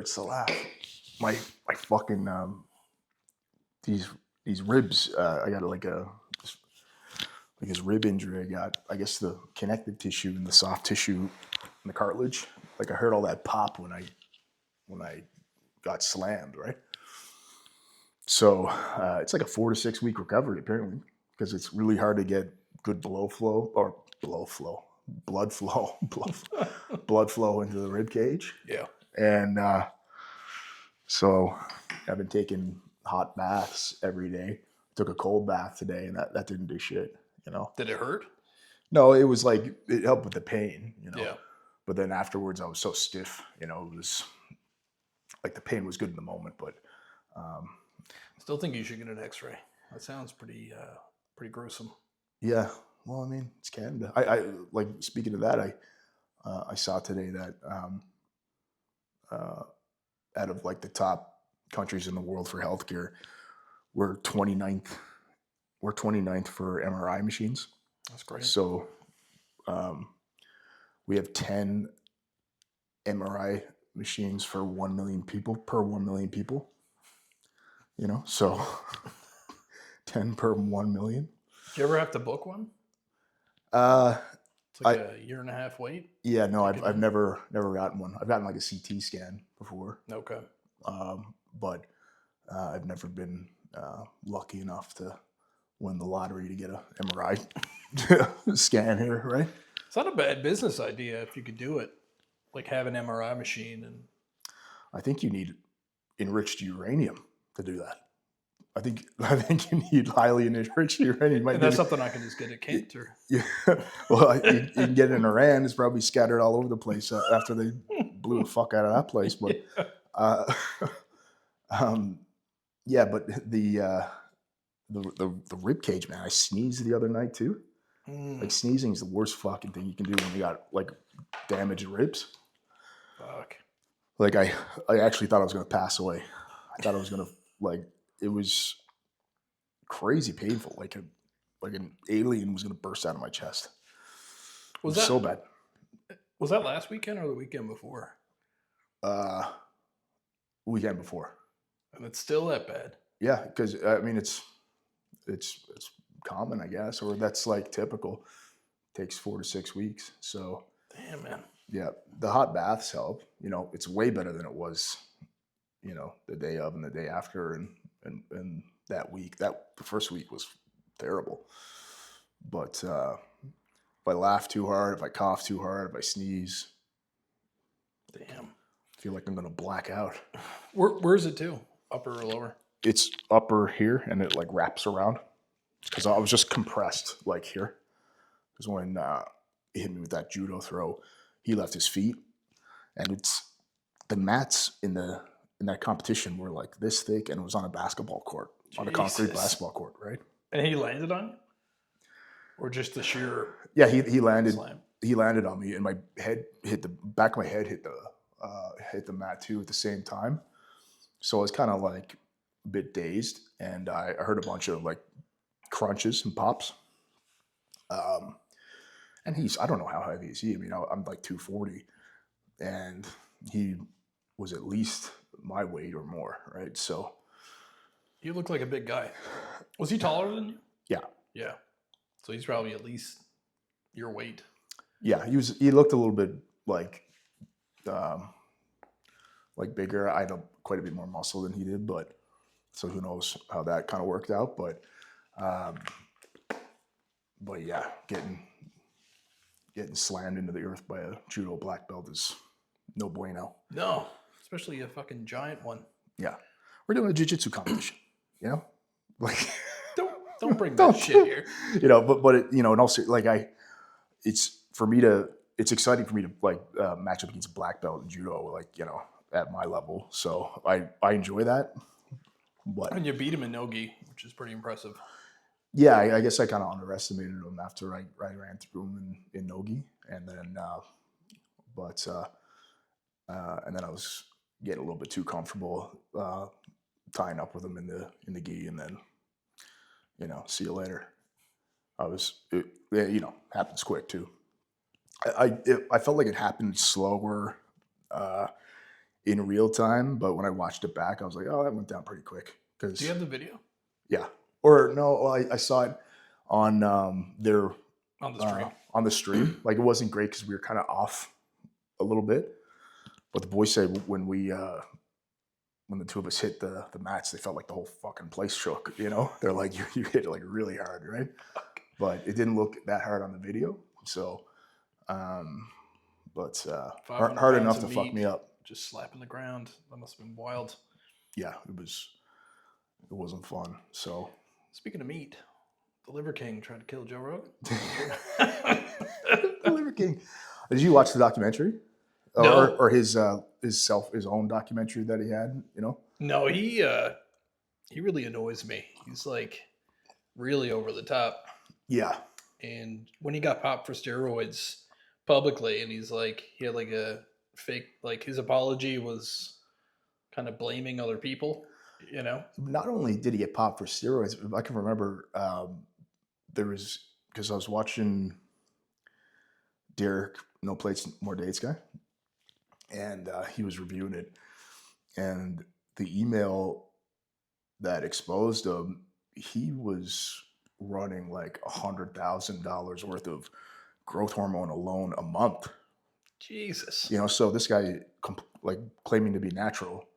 hurts to laugh. My fucking these ribs. I got this rib injury I got. I guess the connective tissue and the soft tissue and the cartilage. Like I heard all that pop when I got slammed, right? So it's like a 4 to 6 week recovery apparently, because it's really hard to get good blood flow into the rib cage. Yeah. And so I've been taking hot baths every day. Took a cold bath today, and that didn't do shit. You know? Did it hurt? No, it was like it helped with the pain. You know. Yeah. But then afterwards, I was so stiff. You know, it was like the pain was good in the moment, but. Still think you should get an X-ray. That sounds pretty gruesome. Yeah. Well, I mean, it's Canada. I like speaking of that. I saw today that out of like the top countries in the world for healthcare, we're 29th. We're 29th for MRI machines. That's great. So we have 10 MRI machines for 1 million people per 1 million people. You know, so 10 per 1 million. Did you ever have to book one? It's like a year and a half wait. Yeah, no, I've never gotten one. I've gotten like a CT scan before. Okay. But I've never been lucky enough to win the lottery to get a MRI scan here, right? It's not a bad business idea if you could do it, like have an MRI machine. And I think you need enriched uranium to do that. I think you need highly enriched uranium. And that's something I can just get at Kent or. Yeah, well, you can get it in Iran. It's probably scattered all over the place after they blew the fuck out of that place. But yeah, but the rib cage, man. I sneezed the other night too. Like sneezing is the worst fucking thing you can do when you got like damaged ribs. Fuck. Like I actually thought I was gonna pass away. I thought I was gonna it was crazy painful. Like an alien was gonna burst out of my chest. Was that so bad? Was that last weekend or the weekend before? Weekend before. And it's still that bad. Yeah, because I mean it's common, I guess, or that's like typical. Takes 4 to 6 weeks. So damn, man. Yeah, the hot baths help. You know, it's way better than it was, you know, the day of and the day after and that week. The first week was terrible. But if I laugh too hard, if I cough too hard, if I sneeze, damn, I feel like I'm gonna black out. Where's it to? Upper or lower? It's upper here, and it like wraps around. Because I was just compressed like here. Because when he hit me with that judo throw, he left his feet, and it's the mats in that competition were like this thick, and it was on a basketball court, on a concrete basketball court, right? And he landed on you, or just the sheer? Yeah, he landed. Slam. He landed on me, and my head hit the back of my head hit the mat too at the same time. So I was kind of like a bit dazed, and I heard a bunch of like crunches and pops. And I don't know how heavy is he. I mean, I'm like 240, and he was at least my weight or more, right? So you look like a big guy. Was he taller than you? Yeah. Yeah. So he's probably at least your weight. Yeah, he looked a little bit like bigger. I had quite a bit more muscle than he did, but so who knows how that kind of worked out. But yeah, getting slammed into the earth by a judo black belt is no bueno. No, especially a fucking giant one. Yeah, we're doing a jiu-jitsu competition. You know, like don't bring that shit here. You know, but it, you know, and also like it's exciting for me to like match up against a black belt in judo, like, you know, at my level. So I enjoy that. But and you beat him in no-gi, which is pretty impressive. Yeah, I guess I kind of underestimated him after I ran through him in no-gi, and then and then I was getting a little bit too comfortable tying up with him in the gi, and then, you know, see you later. You know, happens quick too. I felt like it happened slower in real time, but when I watched it back, I was like, oh, that went down pretty quick. Do you have the video Yeah. Or no, I saw it on their on the stream? On the stream. Like it wasn't great because we were kind of off a little bit. But the boys said when the two of us hit the mats, they felt like the whole fucking place shook. You know, they're like you hit it like really hard, right? But it didn't look that hard on the video. So, but 500 hard enough pounds to of fuck meat, me up. Just slapping the ground. That must have been wild. Yeah, it wasn't fun. So Speaking of meat, the Liver King tried to kill Joe Rogan. the Liver King. Did you watch the documentary? No. Or his own documentary that he had, you know? No, he really annoys me. He's like really over the top. Yeah. And when he got popped for steroids publicly, and he's like, he had like a fake, like his apology was kind of blaming other people, you know? Not only did he get popped for steroids, I can remember there was, because I was watching Derek, No Plates, More Dates guy, and he was reviewing it. And the email that exposed him, he was running like $100,000 worth of growth hormone alone a month. Jesus. You know, so this guy like claiming to be natural,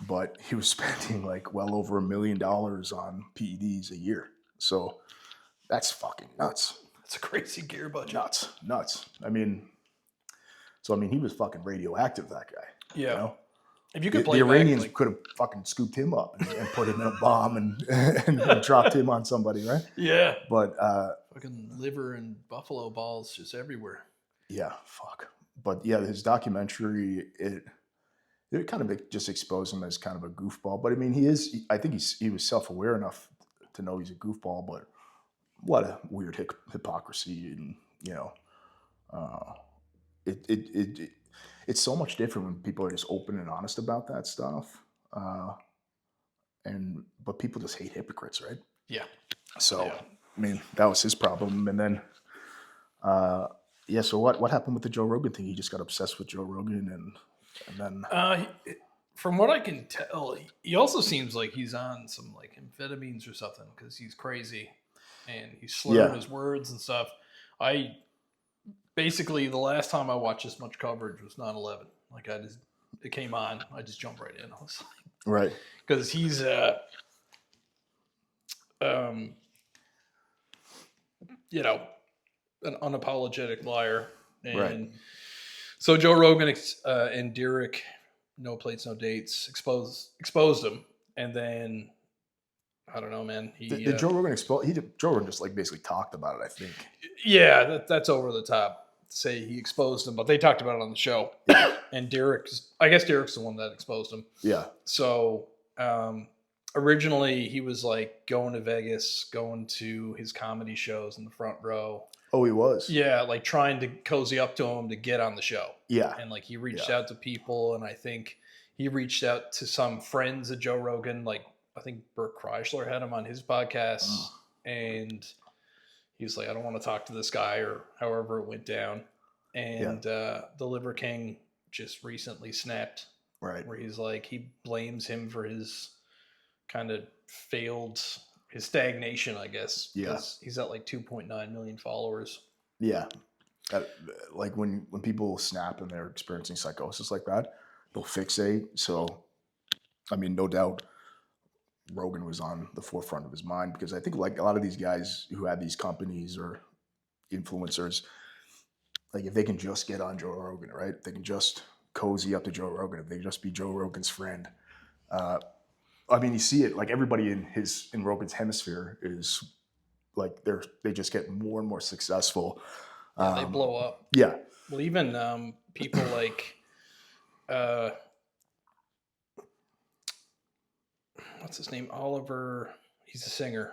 but he was spending like well over $1 million on PEDs a year. So that's fucking nuts. That's a crazy gear budget. Nuts. I mean, he was fucking radioactive, that guy. Yeah. You know? If you could play the Iranians back, like, could have fucking scooped him up and put him in a bomb and dropped him on somebody, right? yeah. But Fucking liver and buffalo balls just everywhere. yeah, fuck. But yeah, his documentary, it kind of just exposed him as kind of a goofball. But I mean, I think he was self-aware enough to know he's a goofball, but what a weird hypocrisy. And, you know, it's so much different when people are just open and honest about that stuff. But people just hate hypocrites, right? Yeah. So, Yeah. I mean, that was his problem. And then, so what happened with the Joe Rogan thing? He just got obsessed with Joe Rogan and then... From what I can tell, he also seems like he's on some like amphetamines or something because he's crazy and he's slurring his words and stuff. Basically, the last time I watched this much coverage was 9/11. Like it came on, I just jumped right in. I was like, right, because he's you know, an unapologetic liar, and right. So Joe Rogan and Derek, No Plates, No Dates, exposed him, and then I don't know, man. Did Joe Rogan Joe Rogan just like basically talked about it, I think. Yeah, that's over the top. Say he exposed him, but they talked about it on the show. And I guess Derek's the one that exposed him. Yeah. So originally he was like going to Vegas, going to his comedy shows in the front row. Oh, he was? Yeah, like trying to cozy up to him to get on the show. Yeah. And like he reached out to people, and I think he reached out to some friends of Joe Rogan. Like I think Bert Kreischer had him on his podcast, and he was like, I don't want to talk to this guy, or however it went down. And the Liver King just recently snapped. Right. Where he's like, he blames him for his kind of his stagnation, I guess. Yeah. He's at like 2.9 million followers. Yeah. Like when people snap and they're experiencing psychosis like that, they'll fixate. So, I mean, no doubt Rogan was on the forefront of his mind, because I think like a lot of these guys who have these companies or influencers, like if they can just get on Joe Rogan, right? If they can just cozy up to Joe Rogan, if they can just be Joe Rogan's friend. I mean, you see it like everybody in Rogan's hemisphere is like they just get more and more successful. Yeah, they blow up. Yeah. Well, even people like what's his name? Oliver. He's a singer.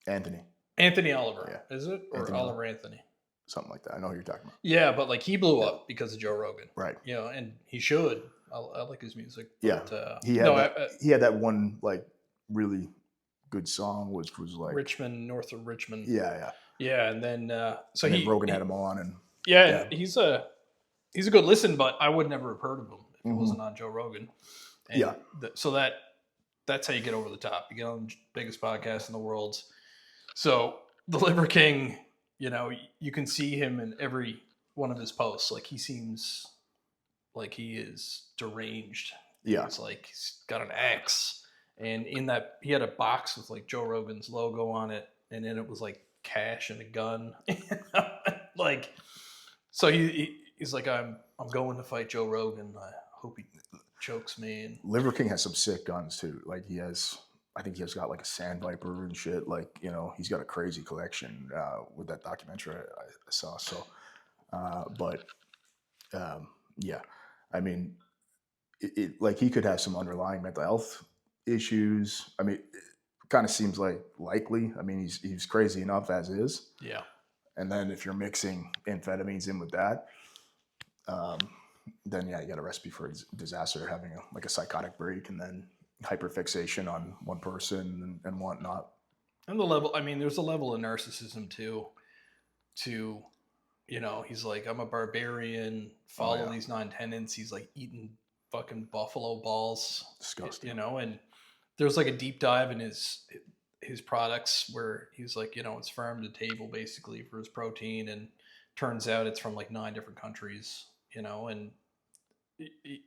Anthony Oliver. Yeah. Is it? Or Anthony Oliver Anthony? Something like that. I know who you're talking about. Yeah, but like he blew up because of Joe Rogan. Right. You know, and he should. I like his music. Yeah. But, he had that one like really good song, which was like Richmond, north of Richmond. Yeah. Yeah, and then Rogan had him on, and he's a he's a good listen, but I would never have heard of him if it wasn't on Joe Rogan. And Yeah. So that's how you get over the top. You get on the biggest podcast in the world. So the Liver King, you know, you can see him in every one of his posts. Like, he seems like he is deranged. Yeah. It's like he's got an axe. And in that, he had a box with like Joe Rogan's logo on it. And then it was like cash and a gun. Like, so he's like, I'm going to fight Joe Rogan. I hope he chokes me. And Liver King has some sick guns too. Like, I think he has got like a Sand Viper and shit. Like, you know, he's got a crazy collection with that documentary I saw. So, yeah, I mean, like, he could have some underlying mental health issues. I mean, it kind of seems like likely. I mean, he's crazy enough as is. yeah. And then if you're mixing amphetamines in with that, then yeah, you got a recipe for a disaster, having a psychotic break and then hyperfixation on one person and whatnot. And the level, I mean, there's a level of narcissism too, you know, he's like, I'm a barbarian, follow these 9 tenets. He's like eating fucking buffalo balls. Disgusting. You know, and there's like a deep dive in his products where he's like, you know, it's farm to table basically for his protein, and turns out it's from like 9 different countries, you know, and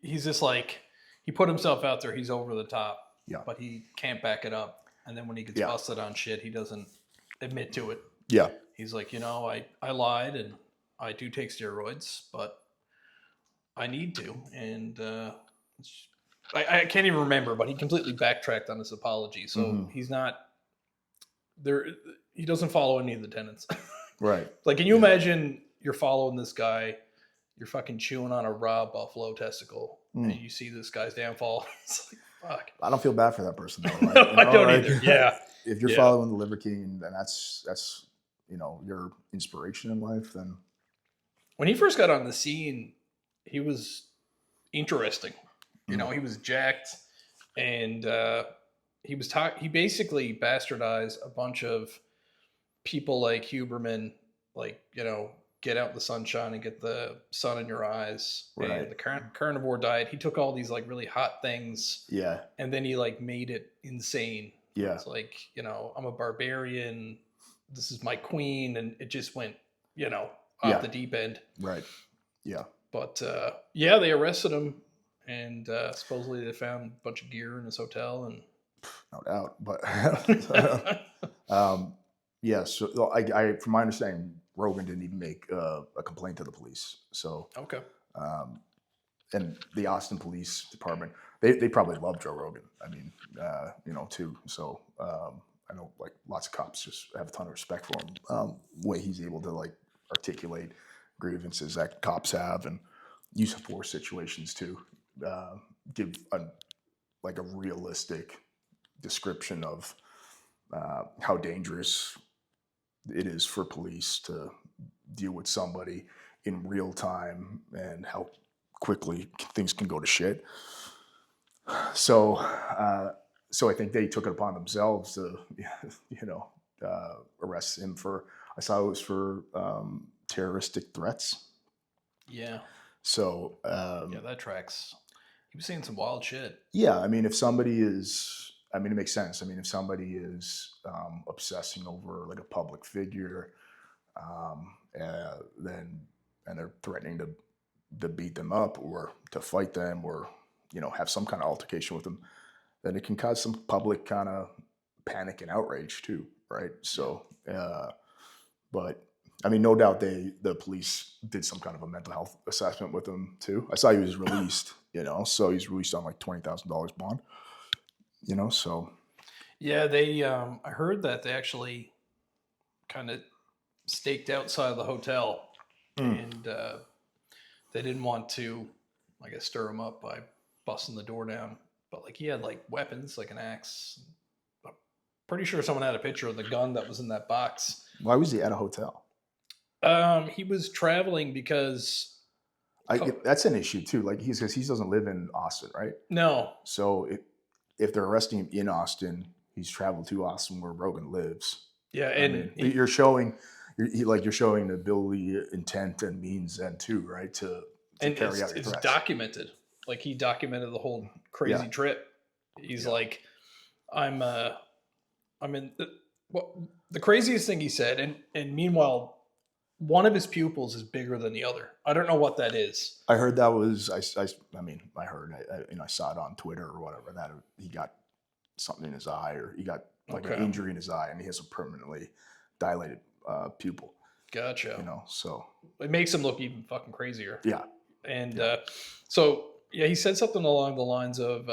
he's just like, he put himself out there, he's over the top, but he can't back it up. And then when he gets busted on shit, he doesn't admit to it. Yeah. He's like, you know, I lied and I do take steroids, but I need to. And I can't even remember, but he completely backtracked on his apology. So he's not there. He doesn't follow any of the tenets. Right. Like, can you imagine you're following this guy, you're fucking chewing on a raw buffalo testicle, and you see this guy's downfall? It's like, fuck. I don't feel bad for that person though. Like, No, I don't either. Yeah. If you're following the Liver King and that's you know, your inspiration in life, then. When he first got on the scene, he was interesting. You know, he was jacked, and he basically bastardized a bunch of people like Huberman, like, you know, get out in the sunshine and get the sun in your eyes. Right. And the carnivore diet. He took all these like really hot things. Yeah. And then he like made it insane. Yeah. It's like, you know, I'm a barbarian. This is my queen. And it just went, you know, off the deep end. Right. Yeah. But yeah, they arrested him, and supposedly they found a bunch of gear in his hotel. And no doubt. But yeah, so I from my understanding, Rogan didn't even make a complaint to the police. So okay. And the Austin Police Department, they probably love Joe Rogan. I mean, you know, too. So I know like lots of cops just have a ton of respect for him. Way he's able to like articulate grievances that cops have, and use of force situations too. Give like a realistic description of how dangerous it is for police to deal with somebody in real time and how quickly things can go to shit. So I think they took it upon themselves to, you know, arrest him for, I saw it was for terroristic threats. Yeah. So yeah, that tracks. He was saying some wild shit. Yeah, I mean, if somebody is, I mean, it makes sense. I mean, if somebody is obsessing over like a public figure, then and they're threatening to beat them up or to fight them or, you know, have some kind of altercation with them, then it can cause some public kind of panic and outrage too, right? So, but I mean, no doubt the police did some kind of a mental health assessment with him too. I saw he was released, you know, so he's released on like $20,000 bond, you know, so. Yeah, they, I heard that they actually kind of staked outside of the hotel and they didn't want to, I guess, stir him up by busting the door down. But like he had like weapons, like an axe. I'm pretty sure someone had a picture of the gun that was in that box. Why was he at a hotel? He was traveling because that's an issue too. Like he doesn't live in Austin, right? No. So if they're arresting him in Austin, he's traveled to Austin where Rogan lives. Yeah, and I mean, you're showing the ability, intent, and means then too, right? and carry out your it's threats. documented. Like he documented the whole crazy trip. He's like, I'm in the craziest thing he said, and meanwhile, one of his pupils is bigger than the other. I don't know what that is. I heard that was I saw it on Twitter or whatever that he got something in his eye, or he got like an injury in his eye, and he has a permanently dilated pupil. Gotcha. You know, so it makes him look even fucking crazier. Yeah. And so he said something along the lines of,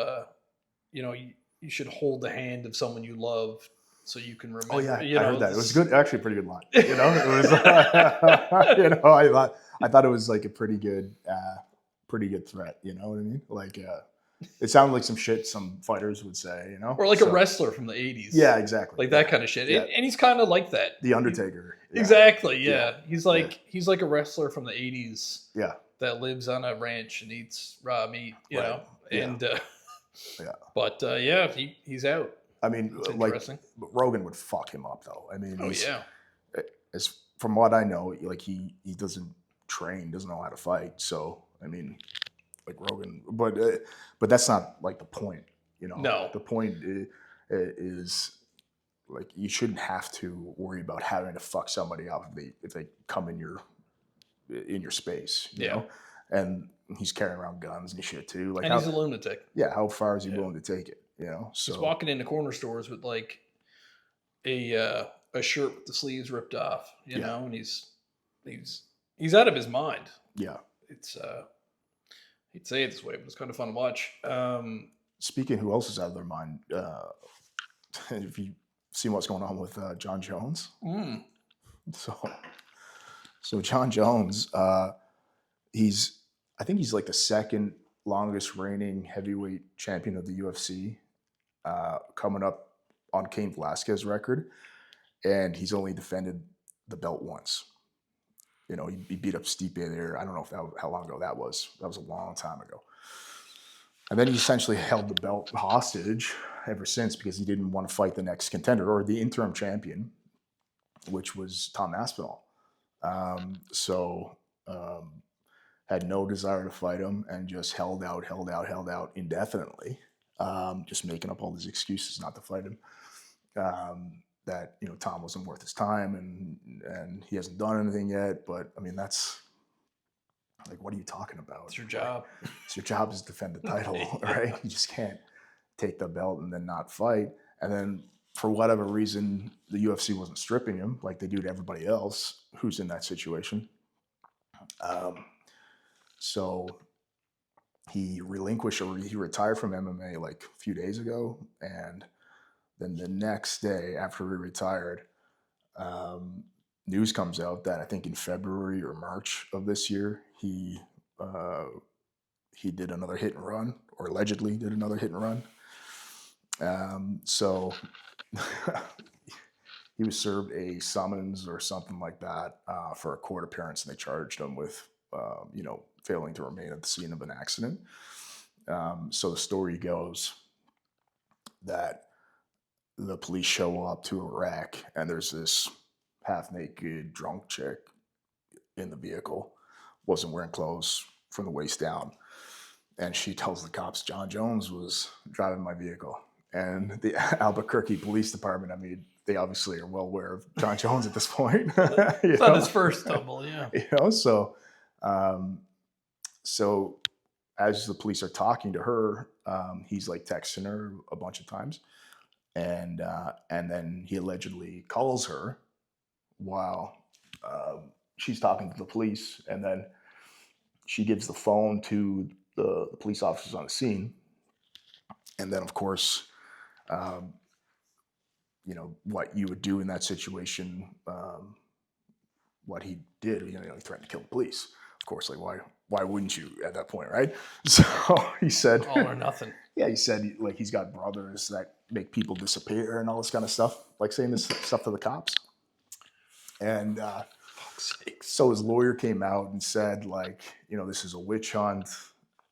you should hold the hand of someone you love so you can remember. Oh yeah, I heard that. It was good, actually, a pretty good line. You know, it was. I thought it was like a pretty good threat. You know what I mean? Like, it sounded like some shit some fighters would say. You know, or like a wrestler from the '80s. Yeah, exactly. Like that kind of shit. Yeah. And he's kind of like that. The Undertaker. Exactly. Yeah. He's like a wrestler from the '80s. Yeah. That lives on a ranch and eats raw meat. You know, Yeah. and yeah. But he's out. I mean, like Rogan would fuck him up though. I mean, as from what I know, like he doesn't train, doesn't know how to fight. So I mean, like Rogan, but that's not like the point. You know, no. The point is like you shouldn't have to worry about having to fuck somebody up if they come in your space. You know, and he's carrying around guns and shit too. Like, and he's a lunatic. Yeah, how far is he willing to take it? You know, so he's walking into corner stores with like a shirt with the sleeves ripped off, you know, and he's out of his mind. Yeah, it's he'd say it this way, but it's kind of fun to watch. Speaking, who else is out of their mind? Have you seen what's going on with Jon Jones? So Jon Jones, I think he's like the second longest reigning heavyweight champion of the UFC, coming up on Cain Velasquez's record, and he's only defended the belt once. You know, he beat up Stipe there. I don't know how long ago that was. That was a long time ago. And then he essentially held the belt hostage ever since because he didn't want to fight the next contender or the interim champion, which was Tom Aspinall. Had no desire to fight him and just held out indefinitely, just making up all these excuses not to fight him. That, you know, Tom wasn't worth his time and he hasn't done anything yet. But I mean, that's like, what are you talking about? It's your job. It's your job is to defend the title, right? You just can't take the belt and then not fight. And then for whatever reason, the UFC wasn't stripping him like they do to everybody else who's in that situation. So he relinquished, or he retired from MMA like a few days ago. And then the next day after he retired, news comes out that I think in February or March of this year, he did another hit and run, or allegedly did another hit and run. So he was served a summons or something like that for a court appearance, and they charged him with, failing to remain at the scene of an accident. So the story goes that the police show up to a wreck, and there's this half-naked drunk chick in the vehicle, wasn't wearing clothes from the waist down. And she tells the cops, Jon Jones was driving my vehicle. And the Albuquerque Police Department, I mean, they obviously are well aware of Jon Jones at this point. It's not his first stumble, yeah. You know, so as the police are talking to her, he's like texting her a bunch of times. And then he allegedly calls her while she's talking to the police. And then she gives the phone to the police officers on the scene. And then, of course, what you would do in that situation, what he did, he threatened to kill the police. Of course, like why wouldn't you at that point, right? So he said, all or nothing. Yeah, he said like he's got brothers that make people disappear and all this kind of stuff, like saying this stuff to the cops. And so his lawyer came out and said, like, this is a witch hunt.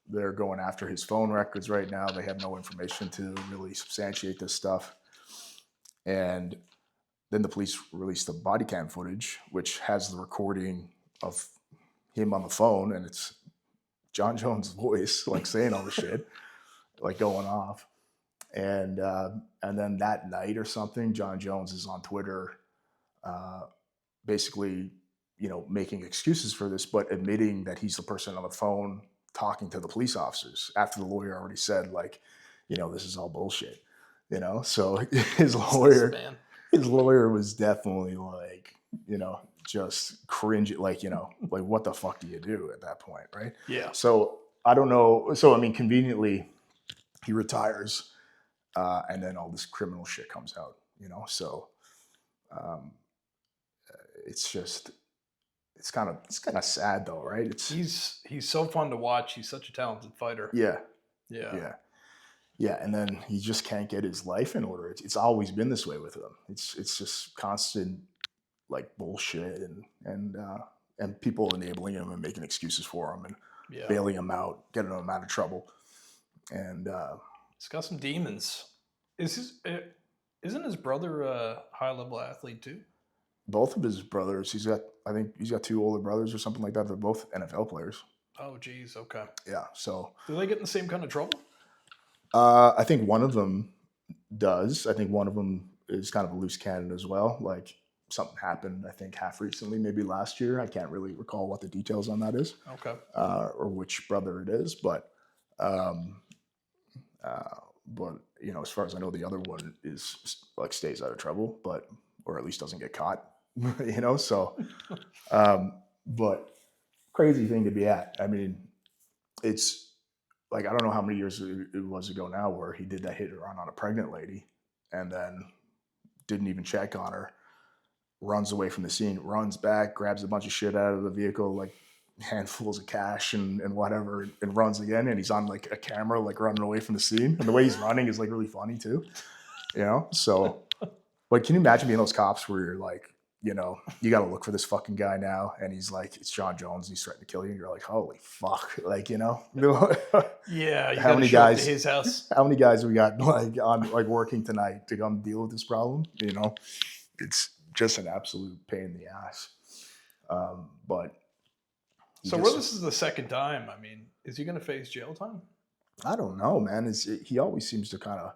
They're going after his phone records right now. They have no information to really substantiate this stuff. And then the police released the body cam footage, which has the recording of him on the phone, and it's Jon Jones' voice, like saying all the shit, like going off. And then that night or something, Jon Jones is on Twitter, basically, making excuses for this, but admitting that he's the person on the phone talking to the police officers after the lawyer already said, like, this is all bullshit. So his lawyer was definitely like, just cringe, like, like what the fuck do you do at that point, right? Yeah. So I don't know. So I mean, conveniently, he retires, and then all this criminal shit comes out, So it's just, it's kind of sad though, right? He's so fun to watch. He's such a talented fighter. Yeah. Yeah. And then he just can't get his life in order. It's always been this way with him. It's just constant like bullshit and people enabling him and making excuses for him and bailing him out, getting him out of trouble. And he's got some demons. Isn't his brother a high-level athlete too? Both of his brothers, I think he's got 2 older brothers or something like that. They're both NFL players. Oh, geez. Okay. Yeah. So do they get in the same kind of trouble? I think one of them does. I think one of them is kind of a loose cannon as well. Like something happened, I think, half recently, maybe last year. I can't really recall what the details on that is. Okay. Or which brother it is, but as far as I know, the other one is like stays out of trouble, or at least doesn't get caught. So, but crazy thing to be at. I mean, it's like, I don't know how many years it was ago now where he did that hit and run on a pregnant lady and then didn't even check on her, runs away from the scene, runs back, grabs a bunch of shit out of the vehicle, like handfuls of cash and whatever, and runs again. And he's on like a camera, like running away from the scene. And the way he's running is like really funny too, So, but can you imagine being those cops where you're like, you got to look for this fucking guy now. And he's like, it's Jon Jones. And he's threatening to kill you. And you're like, holy fuck. Like, Yeah. How many guys to his house? How many guys we got working tonight to come deal with this problem? It's just an absolute pain in the ass. But so this is the second time. I mean, is he going to face jail time? I don't know, man. He always seems to kind of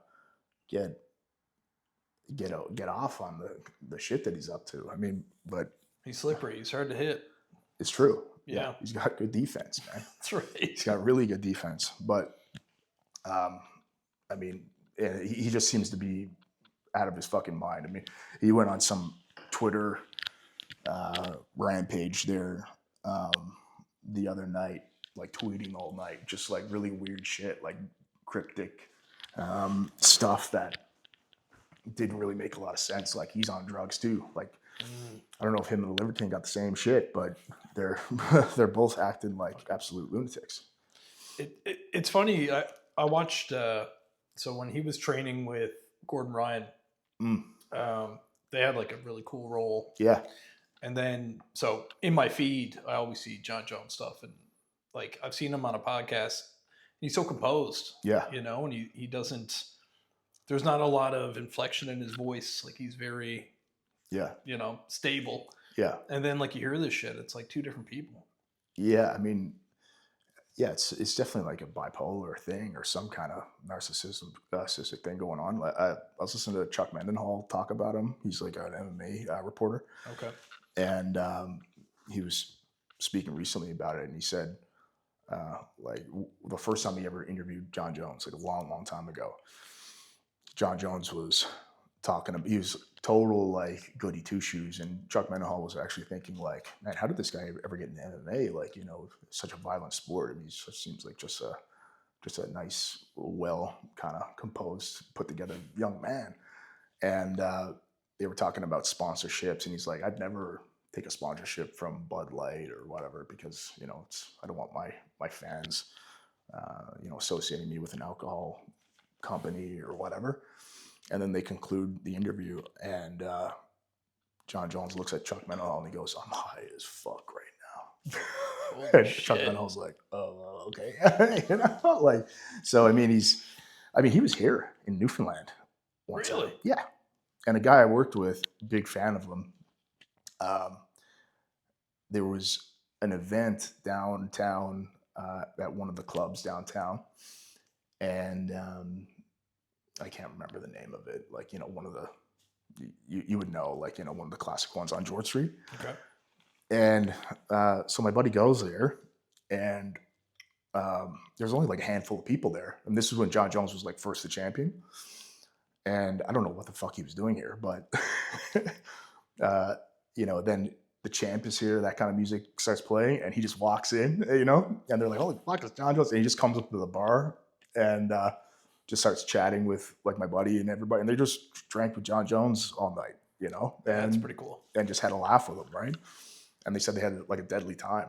get off on the shit that he's up to. I mean, but he's slippery. He's hard to hit. It's true. Yeah. He's got good defense, man. That's right. He's got really good defense. But I mean, he just seems to be out of his fucking mind. I mean, he went on some Twitter rampage there the other night, like tweeting all night, just like really weird shit, like cryptic stuff that didn't really make a lot of sense. Like he's on drugs too. Like I don't know if him and the Liver King got the same shit, but they're both acting like absolute lunatics. It's funny. I watched so when he was training with Gordon Ryan, they had like a really cool role. Yeah. And then so in my feed, I always see Jon Jones stuff, and like I've seen him on a podcast. He's so composed. Yeah. And he doesn't. There's not a lot of inflection in his voice. Like he's very, stable. Yeah. And then like you hear this shit, it's like 2 different people. Yeah. I mean, yeah, it's definitely like a bipolar thing or some kind of narcissistic thing going on. I was listening to Chuck Mendenhall talk about him. He's like an MMA reporter. Okay. And he was speaking recently about it, and he said, like the first time he ever interviewed Jon Jones, like a long, long time ago, Jon Jones was he was total like goody two shoes, and Chuck Mendenhall was actually thinking like, man, how did this guy ever get into MMA? Like, such a violent sport. I mean, he seems like just a nice, well kind of composed, put together young man. And they were talking about sponsorships, and he's like, I'd never take a sponsorship from Bud Light or whatever, because I don't want my fans associating me with an alcohol company or whatever. And then they conclude the interview, and Jon Jones looks at Chuck Mendenhall and he goes, I'm high as fuck right now. And Chuck Mendenhall's like, oh, okay. Like, so I mean, he was here in Newfoundland one time. Yeah. And a guy I worked with, big fan of him. There was an event downtown at one of the clubs downtown, and I can't remember the name of it. Like, one of the you would know, like, one of the classic ones on George Street. Okay. And so my buddy goes there, and there's only like a handful of people there. And this is when Jon Jones was like first the champion. And I don't know what the fuck he was doing here, but then the champ is here, that kind of music starts playing, and he just walks in, and they're like, holy fuck, it's Jon Jones. And he just comes up to the bar and just starts chatting with like my buddy and everybody. And they just drank with Jon Jones all night, and That's pretty cool. And just had a laugh with him, right? And they said they had like a deadly time,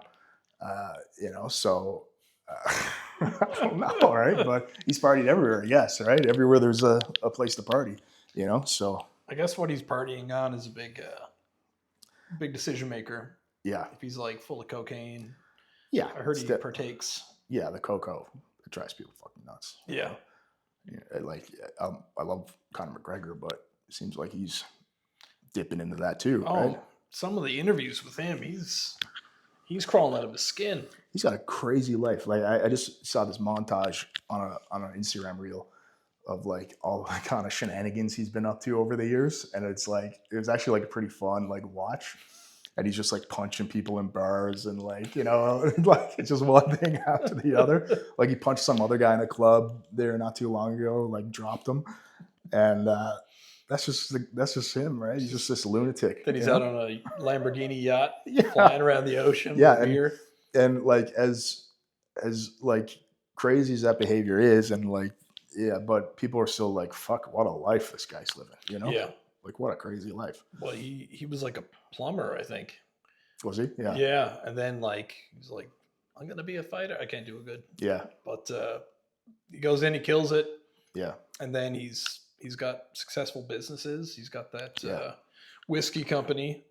so I don't know, right? But he's partied everywhere, I guess, right? Everywhere there's a place to party, so. I guess what he's partying on is a big decision maker. Yeah. If he's like full of cocaine. Yeah. I heard he partakes. Yeah, the cocoa. It drives people fucking nuts. Yeah. I love Conor McGregor, but it seems like he's dipping into that too, Oh, right? Some of the interviews with him, he's crawling out of his skin. He's got a crazy life. Like I just saw this montage on an Instagram reel of like all the kind of shenanigans he's been up to over the years, and it was actually like a pretty fun like watch. And he's just like punching people in bars and like like it's just one thing after the other. Like he punched some other guy in a club there not too long ago, like dropped him, and that's just him, right? He's just this lunatic. Then he's out on a Lamborghini yacht, Yeah. flying around the ocean. Yeah, with beer. And like as like crazy as that behavior is, and like but people are still like, fuck, what a life this guy's living, Yeah. Like what a crazy life. Well, he was like a plumber, I think. Was he? Yeah. Yeah, and then like he's like, I'm gonna be a fighter. I can't do it good. Yeah. But he goes in, he kills it. Yeah. And then he's got successful businesses. He's got that whiskey company,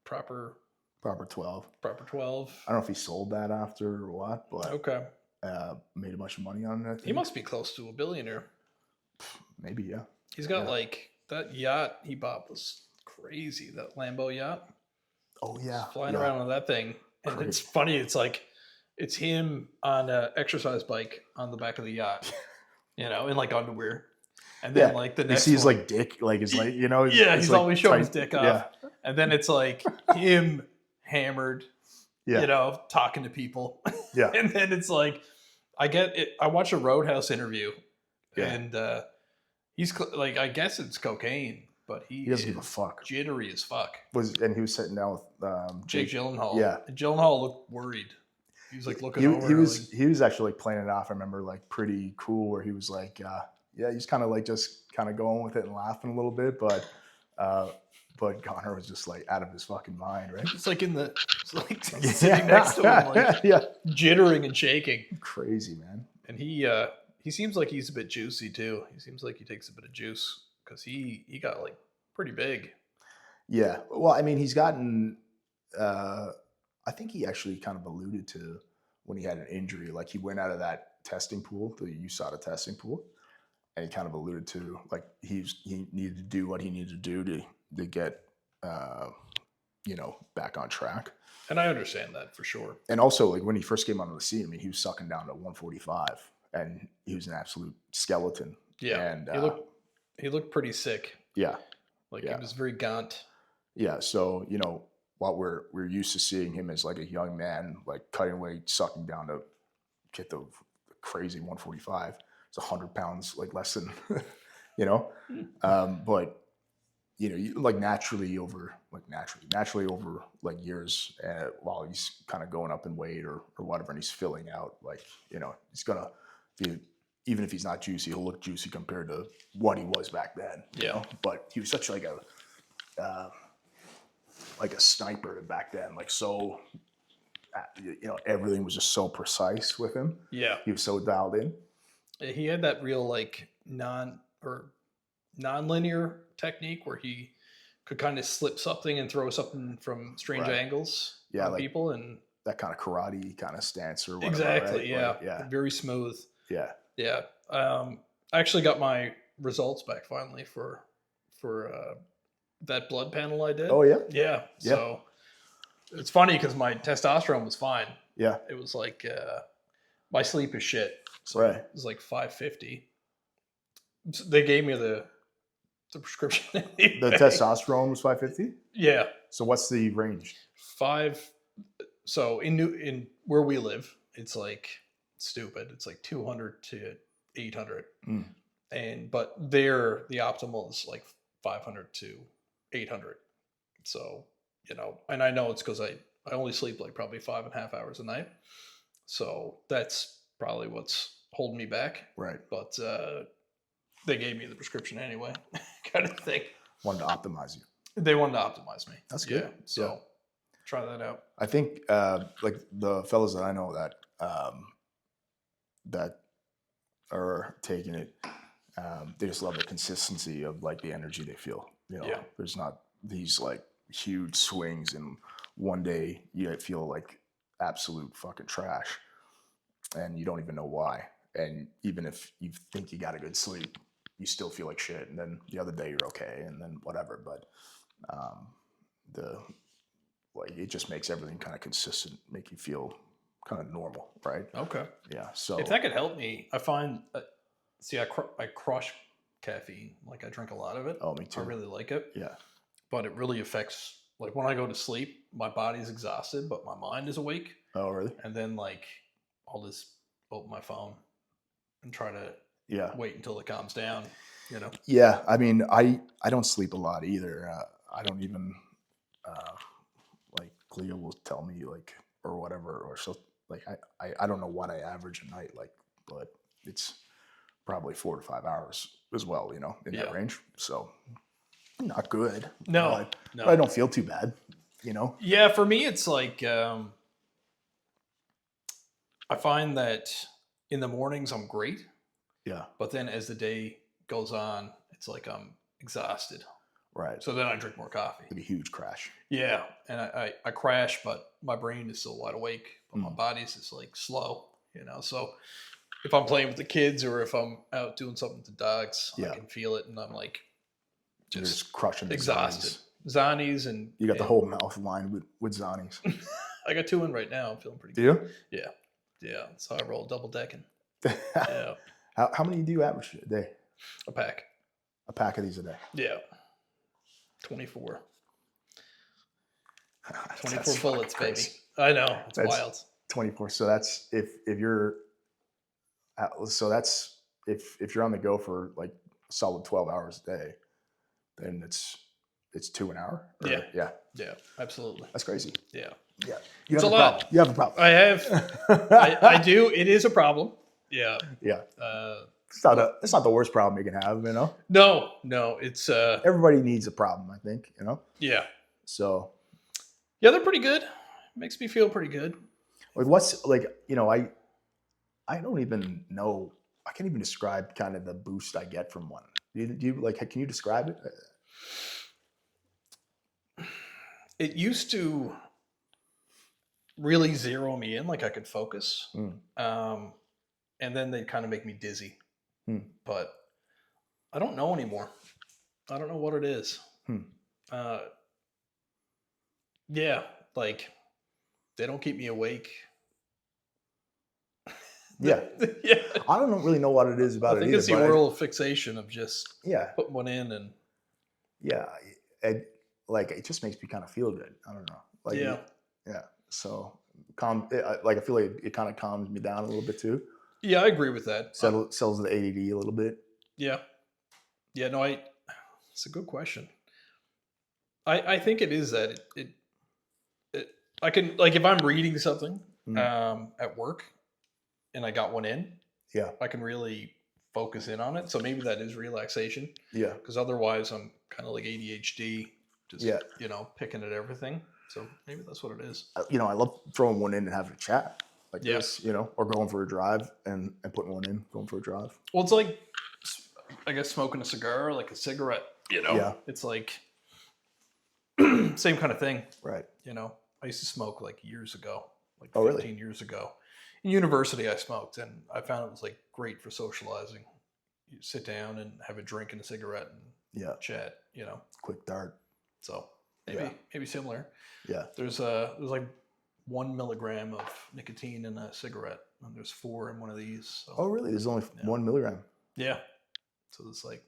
Proper 12. Proper 12. I don't know if he sold that after or what, but Okay. Made a bunch of money on it. I think. He must be close to a billionaire. Maybe, yeah. He's got like that yacht he bought was crazy. That Lambo yacht. Oh yeah. Flying around on that thing. And Crazy. it's funny, it's like it's him on an exercise bike on the back of the yacht. In like underwear. And then like the next you see his one, like dick, like his like, he's like, always showing tight. his dick off. Yeah. And then it's like him hammered, talking to people. Yeah. And then it's like, I get it. I watched a Roadhouse interview and he's like, I guess it's cocaine, but he doesn't give a fuck. Jittery as fuck. And he was sitting down with Jake Gyllenhaal. Yeah. And Gyllenhaal looked worried. He was like looking over. He was actually like playing it off. I remember like pretty cool where he was like, he's kind of like just kind of going with it and laughing a little bit, but Conor was just like out of his fucking mind, right? It's like sitting next to him, like jittering and shaking. Crazy, man. And he seems like he's a bit juicy too. He seems like he takes a bit of juice because he got like pretty big. Yeah. Well, I mean, he's gotten. I think he actually kind of alluded to when he had an injury, like he went out of that testing pool, the USADA testing pool, and he kind of alluded to like he needed to do what he needed to do to get back on track. And I understand that for sure. And also, like when he first came onto the scene, I mean, he was sucking down to 145, and he was an absolute skeleton. Yeah, and he looked pretty sick. Yeah, he was very gaunt. Yeah, so while we're used to seeing him as like a young man, like cutting weight, sucking down to get the crazy 145. It's 100 pounds, like less than, but like naturally over like years, while he's kind of going up in weight or whatever, and he's filling out, like, he's gonna be, even if he's not juicy, he'll look juicy compared to what he was back then. Yeah. But he was such like a sniper back then, like so, everything was just so precise with him. Yeah. He was so dialed in. He had that real like non-linear technique where he could kind of slip something and throw something from strange angles on like people, and that kind of karate kind of stance or whatever. Exactly. Right? Yeah. Like, Very smooth. Yeah. Yeah. I actually got my results back finally for that blood panel I did. Oh yeah. Yeah. So it's funny because my testosterone was fine. Yeah. It was like my sleep is shit. So Right. it was like 550. So they gave me the prescription. Anyway. The testosterone was 550. Yeah. So what's the range? So in where we live, it's like stupid. It's like 200 to 800. But there the optimal is like 500 to 800. So, and I know it's because I only sleep like probably 5.5 hours a night. So that's probably what's holding me back. Right. But they gave me the prescription anyway, kind of thing. Wanted to optimize you. They wanted to optimize me. That's good. Yeah. So try that out. I think like the fellas that I know that that are taking it, they just love the consistency of like the energy they feel. There's not these like huge swings, and one day you feel like absolute fucking trash, and you don't even know why. And even if you think you got a good sleep, you still feel like shit. And then the other day you're okay, and then whatever. But it just makes everything kind of consistent, make you feel kind of normal, right? Okay. Yeah. So if that could help me, I find, I crush caffeine. Like I drink a lot of it. Oh, me too. I really like it. Yeah. But it really affects, like when I go to sleep, my body's exhausted, but my mind is awake. Oh, really? And then like I'll just open my phone and try to wait until it calms down, Yeah. I mean, I don't sleep a lot either. I don't even, like Cleo will tell me like, or whatever, or so like, I don't know what I average a night, like, but it's probably 4 to 5 hours as well, in that range. So not good. No. But I don't feel too bad, Yeah. For me, it's like, I find that in the mornings I'm great. Yeah. But then as the day goes on, it's like I'm exhausted. Right. So then I drink more coffee. It'd be a huge crash. Yeah. And I crash, but my brain is still wide awake, but my body's just like slow, So if I'm playing with the kids or if I'm out doing something with the dogs, I can feel it. And I'm like, just crushing the exhausted. Zanies and you got the whole mouth lined with Zanies. I got 2 in right now. I'm feeling pretty good. Do you? Yeah. Yeah. So I roll double decking. Yeah. How many do you average a day? A pack. A pack of these a day. Yeah. 24. 24 That's bullets, baby. crazy. I know. It's wild. 24. So that's if you're if you're on the go for like a solid 12 hours a day, then it's 2 an hour. Yeah. Yeah. Yeah. Absolutely. That's crazy. Yeah. Yeah. It's a lot. You have a problem. I have. I do. It is a problem. Yeah. Yeah. It's not the worst problem you can have, No. It's everybody needs a problem, I think, Yeah. So yeah, they're pretty good. Makes me feel pretty good. Like what's like, I don't even know. I can't even describe kind of the boost I get from one. Do you like? Can you describe it? It used to really zero me in, like I could focus, and then they kind of make me dizzy. But I don't know anymore. I don't know what it is. Yeah, like they don't keep me awake. Yeah. Yeah. I don't really know what it is about it. I think it's the oral fixation of just putting one in and it just makes me kind of feel good. I don't know. Like yeah. So I feel like it kind of calms me down a little bit too. Yeah, I agree with that. Settles the ADD a little bit. Yeah. Yeah, no, it's a good question. I think it is that it I can, like, if I'm reading something at work and I got one in, I can really focus in on it. So maybe that is relaxation. Yeah. Because otherwise I'm kind of like ADHD, just, picking at everything. So maybe that's what it is. I love throwing one in and having a chat like this, or going for a drive and putting one in, going for a drive. Well, it's like, I guess, smoking a cigar, like a cigarette, Yeah. It's like, same kind of thing. Right. I used to smoke like years ago, like 15 years ago. In university, I smoked, and I found it was like great for socializing. You sit down and have a drink and a cigarette and chat, Quick dart. So maybe similar. Yeah. There's like 1 milligram of nicotine in a cigarette, and there's 4 in one of these. So. Oh, really? There's only 1 milligram. Yeah. So there's like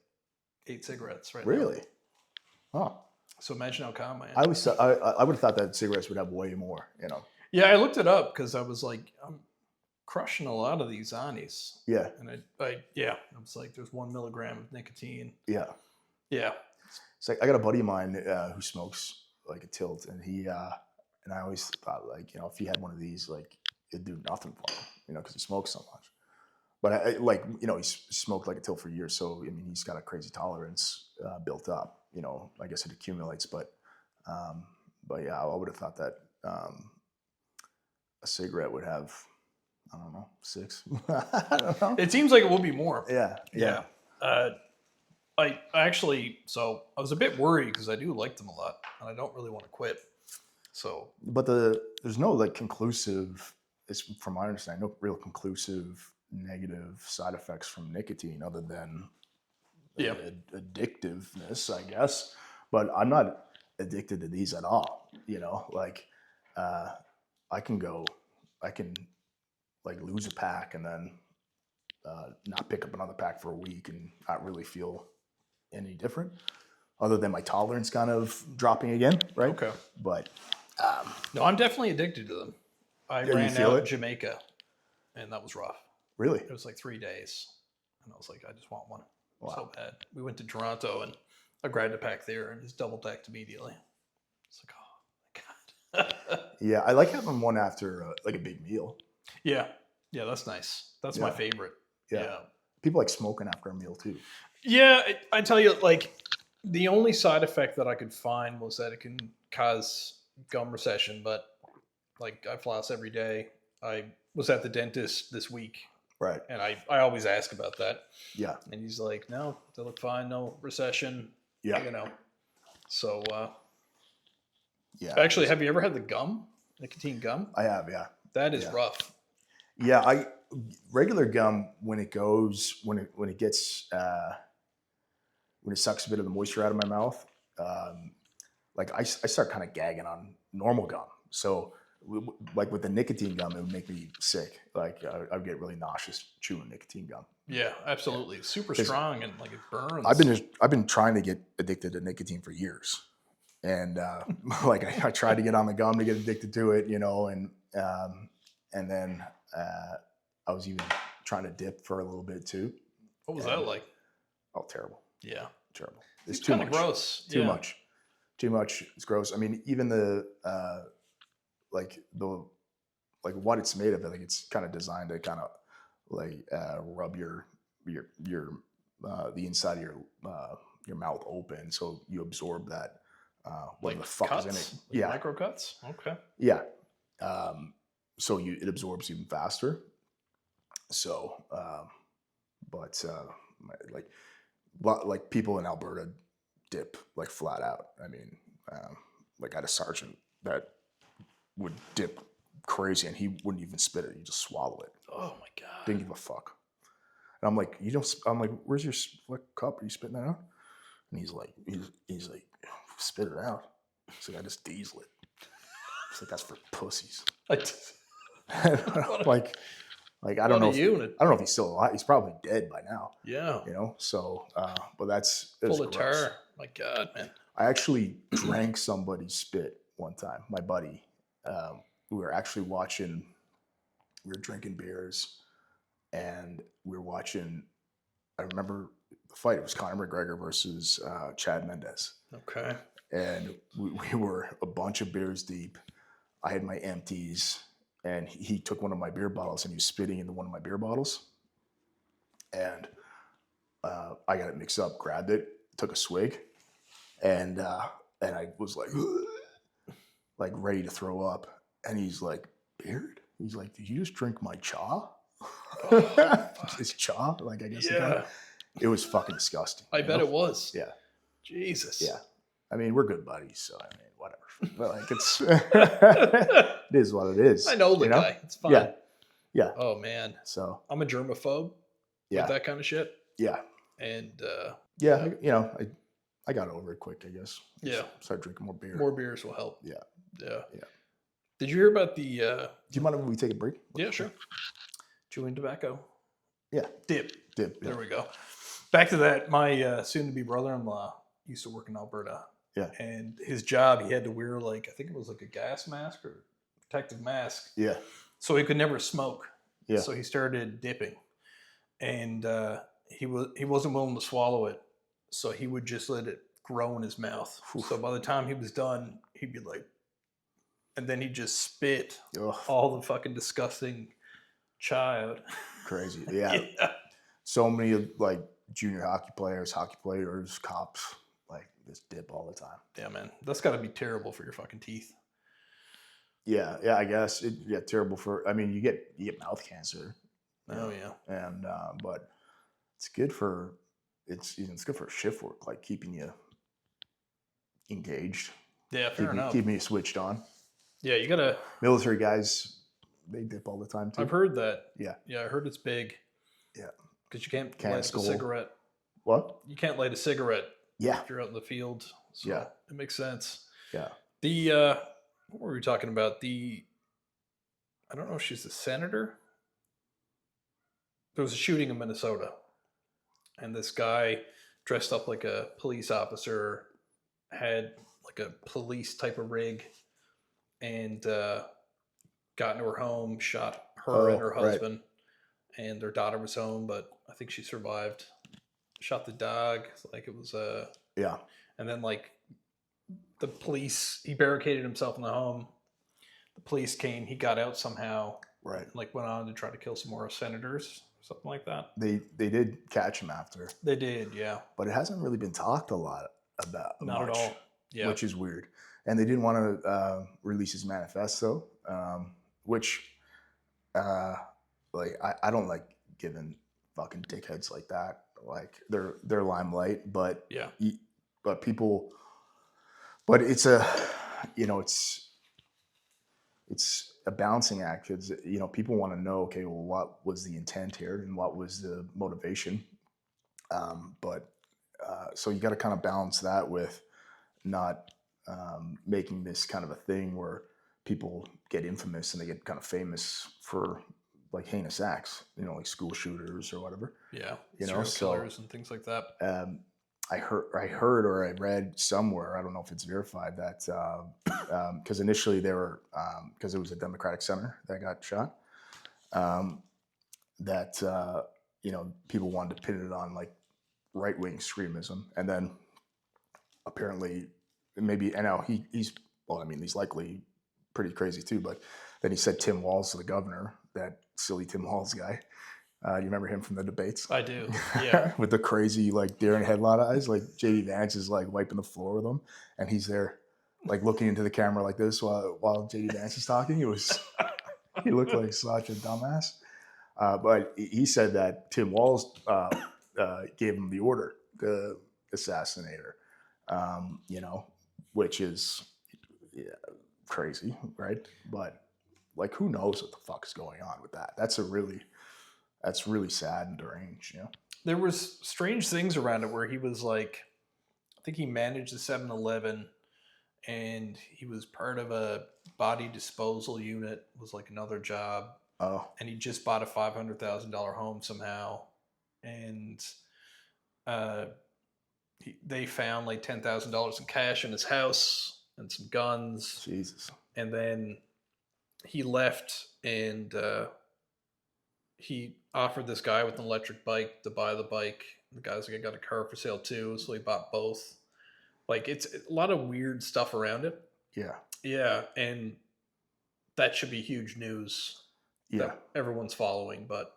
8 cigarettes right Really? now. Huh. So imagine how calm I am. I would have thought that cigarettes would have way more, Yeah, I looked it up because I was like, I'm crushing a lot of these Ani's. Yeah. And I was like, there's 1 milligram of nicotine. Yeah. Yeah. It's like I got a buddy of mine who smokes like a tilt, and and I always thought like, if he had one of these, like it'd do nothing for him, because he smokes so much. But he's smoked like a tilt for years, so I mean, he's got a crazy tolerance built up. I guess it accumulates, but yeah, I would have thought that a cigarette would have, I don't know, 6. I don't know. It seems like it would be more. Yeah. Yeah. I actually, so I was a bit worried because I do like them a lot, and I don't really want to quit. So, but there's no like conclusive, from my understanding, no real conclusive negative side effects from nicotine other than addictiveness, I guess. But I'm not addicted to these at all. Like I can like lose a pack and then not pick up another pack for a week and not really feel any different, other than my tolerance kind of dropping again, right? Okay. But no, I'm definitely addicted to them. I ran out in Jamaica, and that was rough. Really? It was like 3 days, and I was like, I just want one. Wow. So bad. We went to Toronto, and I grabbed a pack there and just double decked immediately. It's like, oh my god. Yeah, I like having one after like a big meal. Yeah, that's nice. That's my favorite. Yeah. People like smoking after a meal too. Yeah, I tell you, like the only side effect that I could find was that it can cause gum recession, but like I floss every day. I was at the dentist this week. Right. And I always ask about that. Yeah. And he's like, no, they look fine. No recession. Yeah. So, yeah. Actually, have you ever had the gum? Nicotine gum? I have, yeah. That is rough. Yeah. Regular gum, when it gets, when it sucks a bit of the moisture out of my mouth, like I start kind of gagging on normal gum. So like with the nicotine gum, it would make me sick. Like I'd get really nauseous chewing nicotine gum. Yeah, absolutely. It's super strong and like it burns. I've been trying to get addicted to nicotine for years, and like I tried to get on the gum to get addicted to it, and then I was even trying to dip for a little bit too. What was that like? Oh, terrible. Yeah, terrible. It's too much. Gross. Too much. It's gross. I mean, even the what it's made of, I think it's kind of designed to kind of like rub your the inside of your mouth open, so you absorb that what the fuck cuts? is in it. Like yeah, micro cuts. Okay. Yeah. So it absorbs even faster. So, like people in Alberta dip like flat out. I mean, like I had a sergeant that would dip crazy and he wouldn't even spit it. He just swallow it. Oh my god. Didn't give a fuck. And I'm like, I'm like, where's your cup? Are you spitting that out? And he's like, spit it out. He's like, I just diesel it. It's like, that's for pussies. like I don't know. I don't know if he's still alive. He's probably dead by now. Yeah. So, but that's full of tar. My God, man. I actually drank somebody's spit one time. My buddy, we were actually watching. We were drinking beers, and we were watching. I remember the fight. It was Conor McGregor versus Chad Mendes. Okay. And we were a bunch of beers deep. I had my empties. And he took one of my beer bottles and he was spitting into one of my beer bottles. And I got it mixed up, grabbed it, took a swig, and I was like ready to throw up. And he's like, Beard? He's like, did you just drink my chaw? His chaw? Like, I guess it was fucking disgusting. I bet it was. Yeah. Jesus. Yeah. I mean, we're good buddies, so I mean, whatever. But like it is what it is. I know the guy. It's fine. Yeah. Yeah. Oh man. So I'm a germaphobe. Yeah. With that kind of shit. Yeah. And yeah, I got over it quick, I guess. Yeah. Start drinking more beer. More beers will help. Yeah. Yeah. Yeah. Did you hear about the? Do you mind if we take a break? Yeah, sure. Chewing tobacco. Yeah. Dip. Yeah. There we go. Back to that. My soon-to-be brother-in-law used to work in Alberta. Yeah. And his job, he had to wear like, I think it was like a gas mask or protective mask. Yeah. So he could never smoke. Yeah. So he started dipping, and he wasn't willing to swallow it, so he would just let it grow in his mouth. Oof. So by the time he was done, he'd be like, and then he'd just spit Ugh. all the fucking disgusting child. Crazy. Yeah. So many like junior hockey players, cops, like just dip all the time. Yeah, man, that's got to be terrible for your fucking teeth. Yeah, I guess terrible for. I mean, you get mouth cancer. Oh yeah, and but it's good for it's good for shift work, like keeping you engaged. Yeah, fair enough. Keeping you switched on. Yeah, you gotta. Military guys, they dip all the time too. I've heard that. Yeah, I heard it's big. Yeah, because you can't light a cigarette. What? You can't light a cigarette. Yeah, if you're out in the field. So yeah, it makes sense. Yeah. The what were we talking about? I don't know if she's a senator. There was a shooting in Minnesota, and this guy dressed up like a police officer, had like a police type of rig, and got into her home, shot her and her husband, and their daughter was home, but I think she survived. Shot the dog, like it was yeah. And then like the police, he barricaded himself in the home. The police came, he got out somehow. Right. And like went on to try to kill some more senators, something like that. They did catch him after. They did, yeah. But it hasn't really been talked a lot about. Not much, at all. Yeah. Which is weird. And they didn't want to release his manifesto, which like I don't like giving fucking dickheads like that like their limelight, but yeah. But it's a it's a balancing act because people want to know, okay, well, what was the intent here and what was the motivation, so you got to kind of balance that with not making this kind of a thing where people get infamous and they get kind of famous for like heinous acts, like school shooters or whatever. Yeah, serial killers and things like that. I heard or I read somewhere, I don't know if it's verified, that because initially they were because it was a Democratic senator that got shot, that people wanted to pin it on like right-wing extremism, and then apparently maybe, and now he's likely pretty crazy too, but then he said Tim Walz to the governor, that silly Tim Walz guy. You remember him from the debates? I do, yeah. With the crazy like deer in headlight eyes, like J.D. Vance is like wiping the floor with him, and he's there like looking into the camera like this while J.D. Vance is talking. He looked like such a dumbass. But he said that Tim Walz gave him the order to assassinate her, which is crazy, right? But like, who knows what the fuck is going on with that? That's really sad and deranged, There was strange things around it where he was like, I think he managed the 7-Eleven, and he was part of a body disposal unit, was like another job. Oh. And he just bought a $500,000 home somehow, and they found like $10,000 in cash in his house and some guns. Jesus. And then he left, and he offered this guy with an electric bike to buy the bike. The guy's like, I got a car for sale too, so he bought both. Like, it's a lot of weird stuff around it. Yeah. Yeah, and that should be huge news. Yeah. That everyone's following, but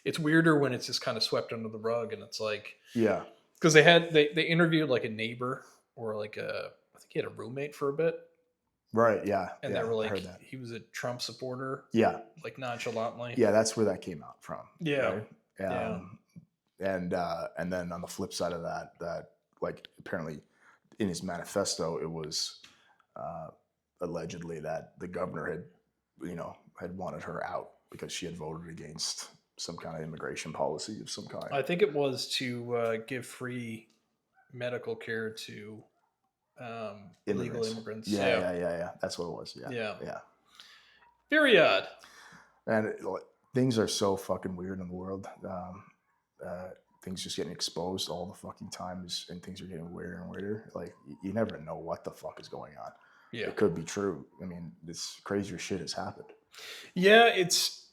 it's weirder when it's just kind of swept under the rug, and it's like, yeah, because they interviewed like a neighbor or like I think he had a roommate for a bit. Right. Yeah. And they were like, he was a Trump supporter. Yeah. Like nonchalantly. Yeah, that's where that came out from. Yeah. Right? And then on the flip side of that like apparently in his manifesto, it was allegedly that the governor had wanted her out because she had voted against some kind of immigration policy of some kind. I think it was to give free medical care to illegal immigrants. Yeah. That's what it was. Yeah. Very odd. And things are so fucking weird in the world. Things just getting exposed all the fucking time, and things are getting weirder and weirder. Like you never know what the fuck is going on. Yeah. It could be true. I mean, this crazier shit has happened. Yeah, it's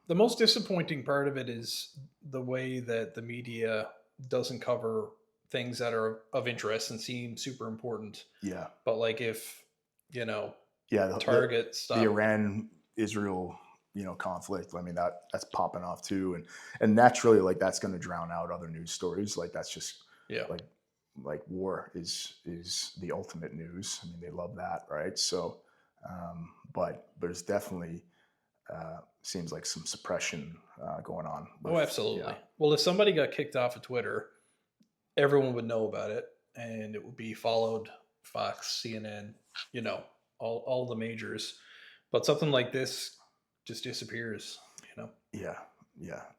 the most disappointing part of it is the way that the media doesn't cover things that are of interest and seem super important. Yeah. But like if, you know, Yeah, Target stuff. The Iran-Israel, conflict. I mean, that's popping off too, and naturally, like that's going to drown out other news stories. Like that's just like war is the ultimate news. I mean, they love that, right? So, but there's definitely seems like some suppression going on. Oh, absolutely. Yeah. Well, if somebody got kicked off of Twitter, everyone would know about it, and it would be followed. Fox, CNN, all the majors. But something like this just disappears, Yeah.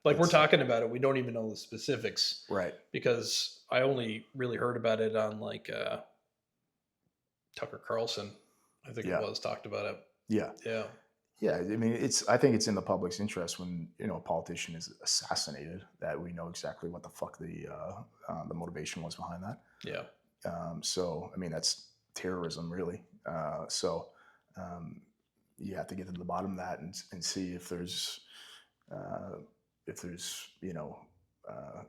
Like we're talking about it, we don't even know the specifics. Right. Because I only really heard about it on like Tucker Carlson, I think it was, talked about it. Yeah. Yeah. Yeah. I mean, I think it's in the public's interest when, a politician is assassinated that we know exactly what the fuck the motivation was behind that. Yeah. So, I mean, that's terrorism, really. You have to get to the bottom of that and see if there's, if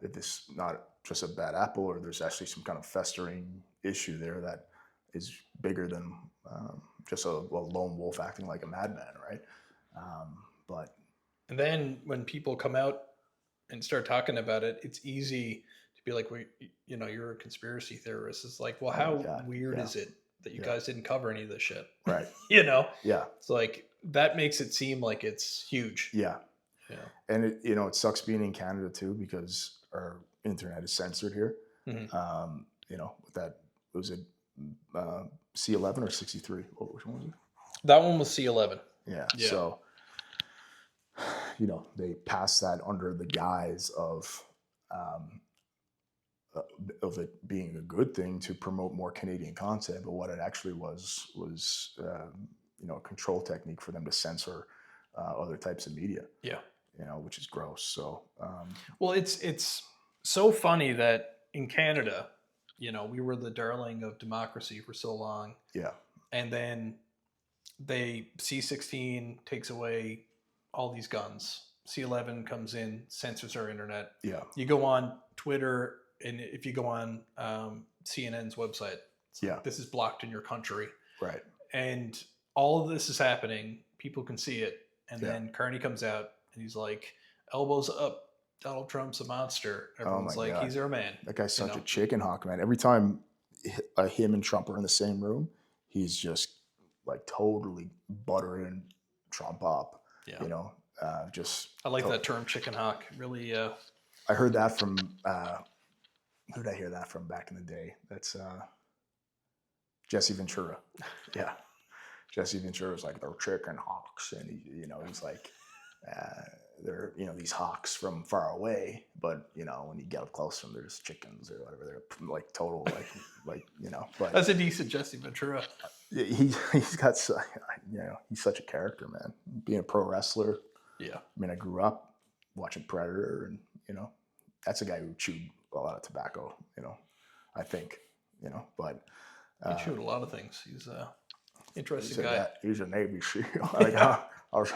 it's not just a bad apple or there's actually some kind of festering issue there that is bigger than just a lone wolf acting like a madman, right? And then when people come out and start talking about it, it's easy to be like, well, you're a conspiracy theorist. It's like, well, how weird is it that you guys didn't cover any of this shit? Right. Yeah. It's like that makes it seem like it's huge. Yeah. And it sucks being in Canada too, because our internet is censored here. Mm-hmm. That was it C11 or 63? Which one was it? That one was C11. Yeah. So, they passed that under the guise of it being a good thing to promote more Canadian content, but what it actually was a control technique for them to censor other types of media. Yeah. Which is gross. So, well, it's so funny that in Canada, we were the darling of democracy for so long. Yeah. And then C-16 takes away all these guns. C-11 comes in, censors our internet. Yeah. You go on Twitter, and if you go on CNN's website, this is blocked in your country. Right. And all of this is happening. People can see it. And then Carney comes out and he's like, elbows up. Donald Trump's a monster. Everyone's like, God. He's our man. That guy's such a chicken hawk, man. Every time him and Trump are in the same room, he's just like totally buttering Trump up. Yeah. I like that term, chicken hawk. Really. I heard that from, who did I hear that from back in the day? That's Jesse Ventura. Yeah. Jesse Ventura was like, they're chicken hawks. And he's like, they're, these hawks from far away, but when you get up close to them, they're just chickens or whatever. They're like total, but that's a decent Jesse Ventura. He's got, he's such a character, man. Being a pro wrestler. Yeah. I mean, I grew up watching Predator and, that's a guy who chewed a lot of tobacco, I think, but. He chewed a lot of things. He's interesting guy. He's a Navy SEAL. I was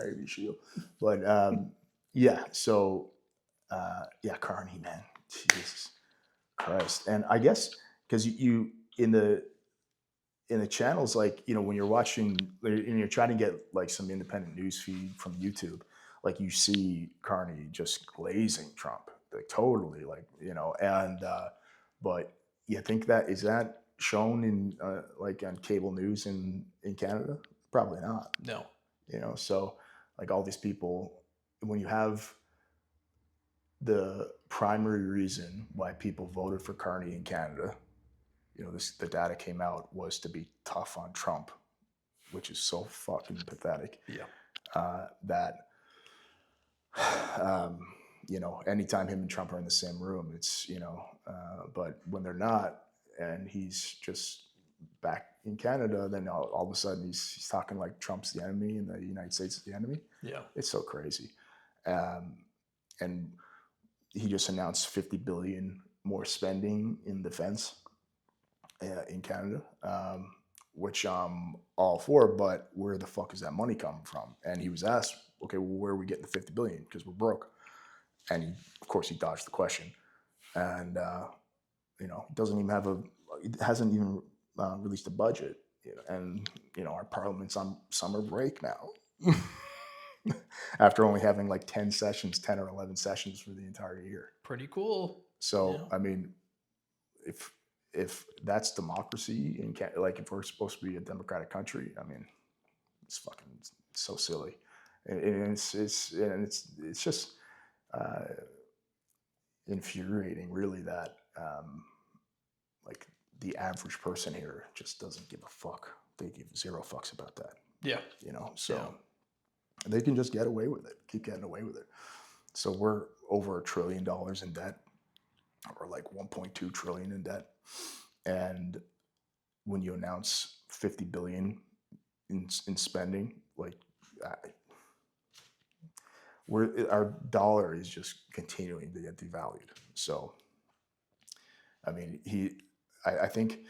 Navy SEAL. But so Carney, man, Jesus Christ. And I guess because you in the channels, like when you're watching and you're trying to get like some independent news feed from YouTube, like you see Carney just glazing Trump, like totally, like and but you think that is that shown in like on cable news in Canada? Probably not. No. So like all these people, when you have the primary reason why people voted for Carney in Canada, the data came out was to be tough on Trump, which is so fucking pathetic. Yeah. Anytime him and Trump are in the same room, it's but when they're not, and he's just back in Canada, then all of a sudden he's talking like Trump's the enemy and the United States is the enemy. Yeah. It's so crazy. And he just announced 50 billion more spending in defense in Canada, which I'm all for, but where the fuck is that money coming from? And he was asked, okay, well, where are we getting the 50 billion? Because we're broke. And of course he dodged the question. And, doesn't even hasn't even released a budget. And, our parliament's on summer break now. After only having like 10 or 11 sessions for the entire year. Pretty cool. So, Yeah. I mean, if that's democracy in like if we're supposed to be a democratic country, I mean, it's fucking so silly, and it's just infuriating, really, that like the average person here just doesn't give a fuck. They give zero fucks about that. Yeah. So. Yeah. They can just get away with it, keep getting away with it. So we're over $1 trillion in debt, or like 1.2 trillion in debt. And when you announce 50 billion in spending, like our dollar is just continuing to get devalued. So, I mean, I think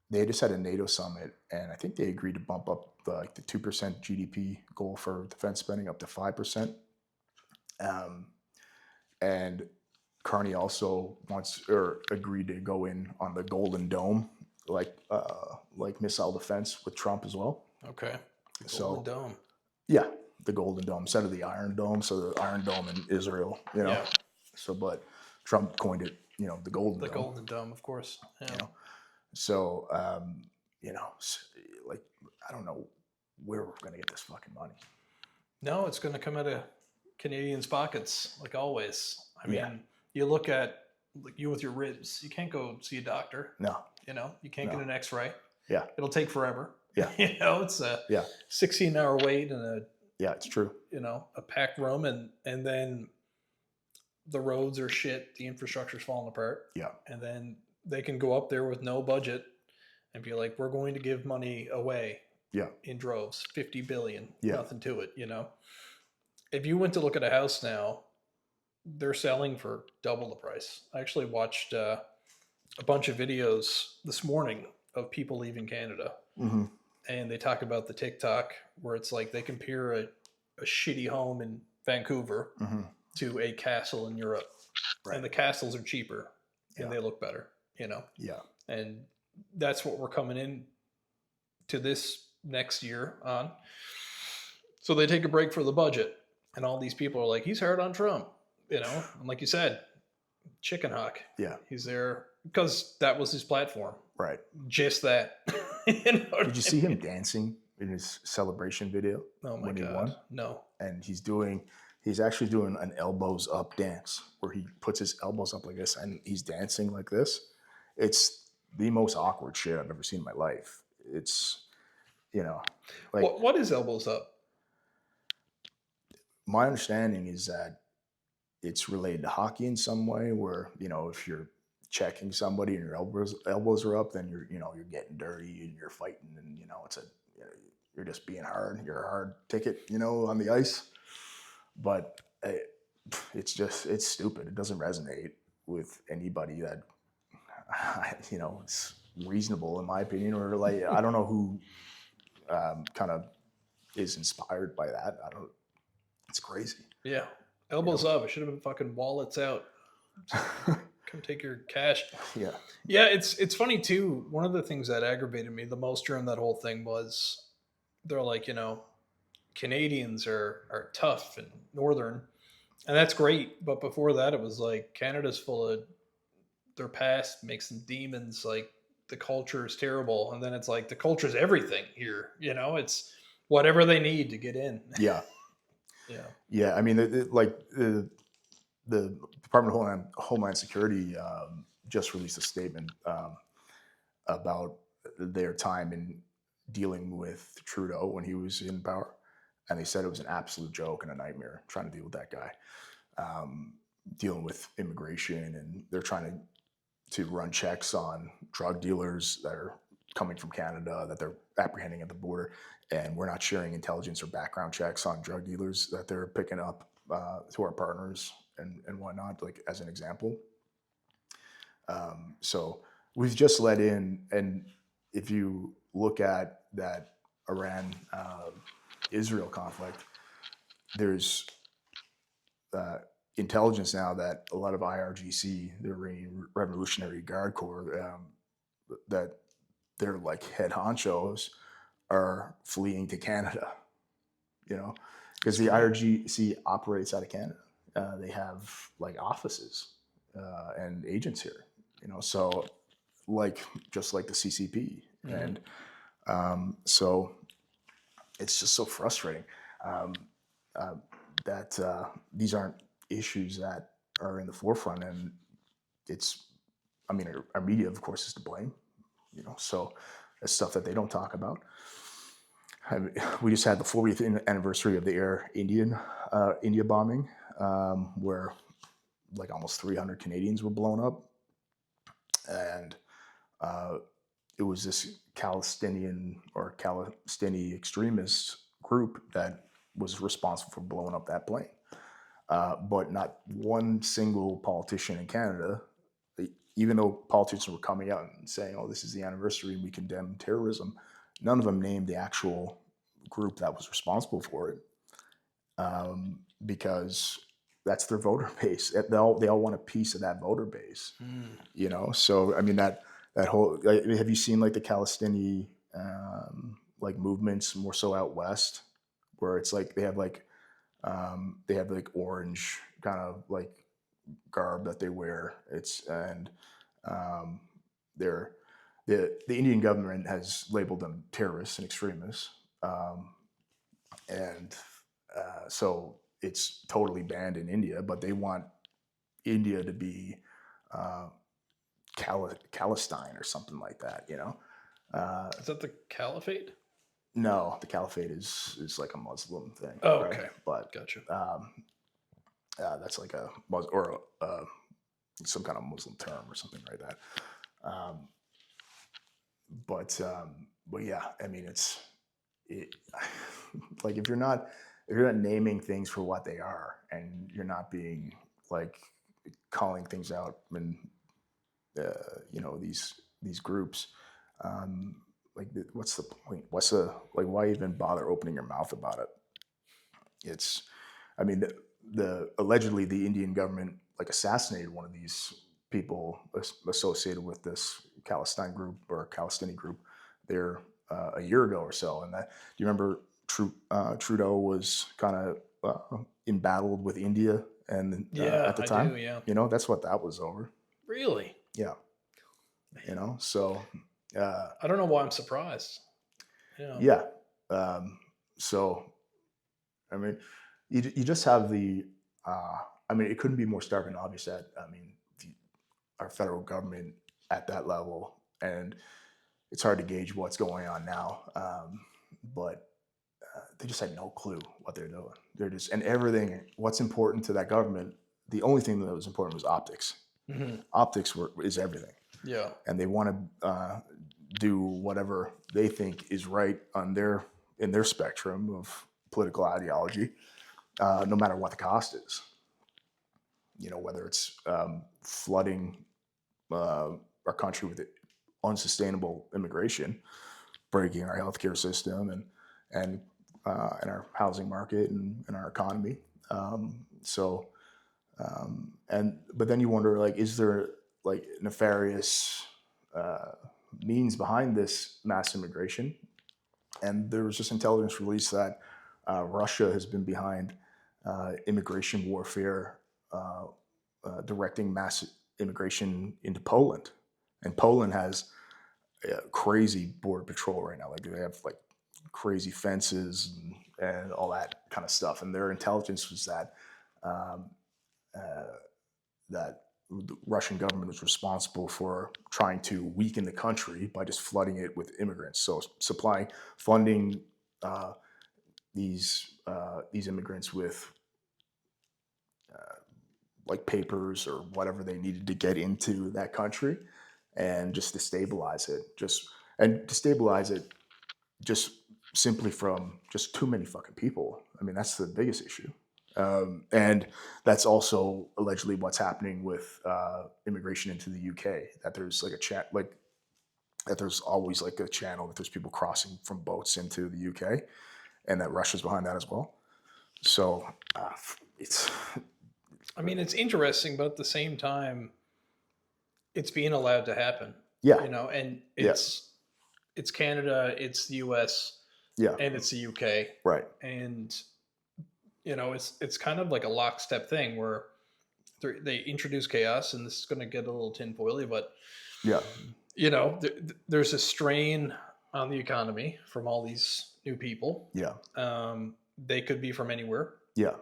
they just had a NATO summit, and I think they agreed to bump up the 2% GDP goal for defense spending up to 5%. And Carney also agreed to go in on the Golden Dome, like missile defense with Trump as well. Okay. Golden Dome. Yeah, the Golden Dome instead of the Iron Dome. So the Iron Dome in Israel, Yeah. So, but Trump coined it, the Golden Dome. The Golden Dome, of course. Yeah. So, like, I don't know where we're going to get this fucking money. No, it's going to come out of Canadians' pockets, like always. I mean, you look at like you with your ribs, you can't go see a doctor. No. You can't get an x-ray. Yeah. It'll take forever. Yeah. It's a 16-hour wait and it's true. A packed room, and then the roads are shit. The infrastructure's falling apart. Yeah. And then they can go up there with no budget and be like, we're going to give money away in droves, 50 billion, nothing to it, If you went to look at a house now, they're selling for double the price. I actually watched a bunch of videos this morning of people leaving Canada. Mm-hmm. And they talk about the TikTok where it's like they compare a shitty home in Vancouver to a castle in Europe. Right. And the castles are cheaper and they look better. Yeah. And that's what we're coming in to this next year on. So they take a break for the budget, and all these people are like, he's hard on Trump, and like you said, chicken hawk. Yeah. He's there because that was his platform. Right. Just that. Did you see him dancing in his celebration video? Oh my when God. He won? No. And he's actually doing an elbows up dance where he puts his elbows up like this and he's dancing like this. It's the most awkward shit I've ever seen in my life. It's, like, what is elbows up? My understanding is that it's related to hockey in some way where, if you're checking somebody and your elbows are up, then you're getting dirty and you're fighting, and, you're just being hard. You're a hard ticket, on the ice. But it's stupid. It doesn't resonate with anybody that, it's reasonable in my opinion, or like, I don't know who kind of is inspired by that. It's crazy. Yeah. Elbows up. It should have been fucking wallets out. Come take your cash. Yeah. Yeah. It's funny too. One of the things that aggravated me the most during that whole thing was they're like, Canadians are tough and northern, and that's great. But before that, it was like Canada's full of their past makes them demons. Like the culture is terrible, and then it's like the culture is everything here. It's whatever they need to get in. Yeah. Yeah. I mean, the Department of Homeland Security just released a statement about their time in dealing with Trudeau when he was in power. And they said it was an absolute joke and a nightmare trying to deal with that guy, dealing with immigration. And they're trying to run checks on drug dealers that are coming from Canada that they're apprehending at the border, and we're not sharing intelligence or background checks on drug dealers that they're picking up to our partners and whatnot, like as an example. So we've just let in, and if you look at that Iran Israel conflict, there's intelligence now that a lot of 𝐼RGC, the Iranian Revolutionary Guard Corps, that their like head honchos are fleeing to Canada, you know, because the 𝐼RGC operates out of Canada. They have like offices and agents here, you know, so like just like the CCP. And so it's just so frustrating that these aren't issues that are in the forefront, and it's, I mean, our media, of course, is to blame, you know, so it's stuff that they don't talk about. We just had the 40th anniversary of the Air India bombing, where like almost 300 Canadians were blown up, and it was this Palestinian or Palestinian extremist group that was responsible for blowing up that plane. But not one single politician in Canada, even though politicians were coming out and saying, oh, this is the anniversary and we condemn terrorism, none of them named the actual group that was responsible for it, because that's their voter base. They all want a piece of that voter base, you know? So, I mean, that whole, like, have you seen like the Palestinian like movements more so out west, where it's like they have like orange kind of like garb that they wear. The Indian government has labeled them terrorists and extremists, and so it's totally banned in India. But they want India to be Palestine or something like that, you know. Is that the caliphate? No, the caliphate is like a Muslim thing. Oh, right? okay. But Gotcha. that's like a some kind of Muslim term or something like that. But yeah, I mean, like if you're not naming things for what they are, and you're not being like calling things out, and you know, these groups, like what's the point? Why even bother opening your mouth about it? It's, I mean, the allegedly the Indian government like assassinated one of these people associated with this Palestine group or Palestinian group there a year ago or so. And that, do you remember Trudeau was kind of embattled with India and at the time? I do, yeah. You know, that's what that was over. Really? Yeah. You know, so I don't know why I'm surprised. Yeah. Yeah. So, I mean, you just have the, I mean, it couldn't be more stark and obvious that, I mean, our federal government at that level, and it's hard to gauge what's going on now, but they just had no clue what they're doing. They're just, and everything, what's important to that government, the only thing that was important was optics. Optics is everything. Yeah. And they want to do whatever they think is right on in their spectrum of political ideology, no matter what the cost is. You know, whether it's flooding our country with unsustainable immigration, breaking our healthcare system and our housing market and our economy. But then you wonder, like, is there like nefarious means behind this mass immigration? And there was just intelligence released that Russia has been behind immigration warfare, directing mass immigration into Poland. And Poland has crazy border patrol right now. Like they have like crazy fences and all that kind of stuff. And their intelligence was that that the Russian government was responsible for trying to weaken the country by just flooding it with immigrants. So funding these immigrants with like papers or whatever they needed to get into that country, and just to stabilize it. Just and destabilize it just simply from just too many fucking people. I mean, that's the biggest issue. And that's also allegedly what's happening with immigration into the UK. That there's like a chat, like that there's always like a channel that there's people crossing from boats into the UK, and that Russia's behind that as well. So it's. I mean, it's interesting, but at the same time, it's being allowed to happen. Yeah. You know, and Yeah. it's Canada, it's the US, Yeah. and it's the UK. Right. And you know, it's kind of like a lockstep thing where they introduce chaos, and this is going to get a little tinfoily, but Yeah. you know, there's a strain on the economy from all these new people. Yeah. They could be from anywhere. Yeah.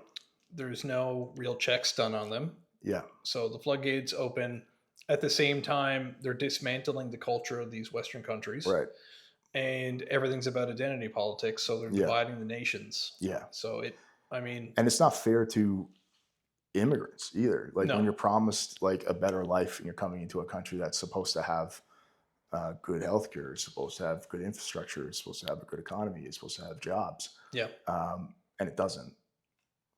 There's no real checks done on them. Yeah. So the floodgates open. At the same time, they're dismantling the culture of these Western countries. Right. And everything's about identity politics. So they're dividing the nations. Yeah. So and it's not fair to immigrants either. Like No. when you're promised like a better life and you're coming into a country that's supposed to have good healthcare, is supposed to have good infrastructure, is supposed to have a good economy, is supposed to have jobs. Yeah. And it doesn't,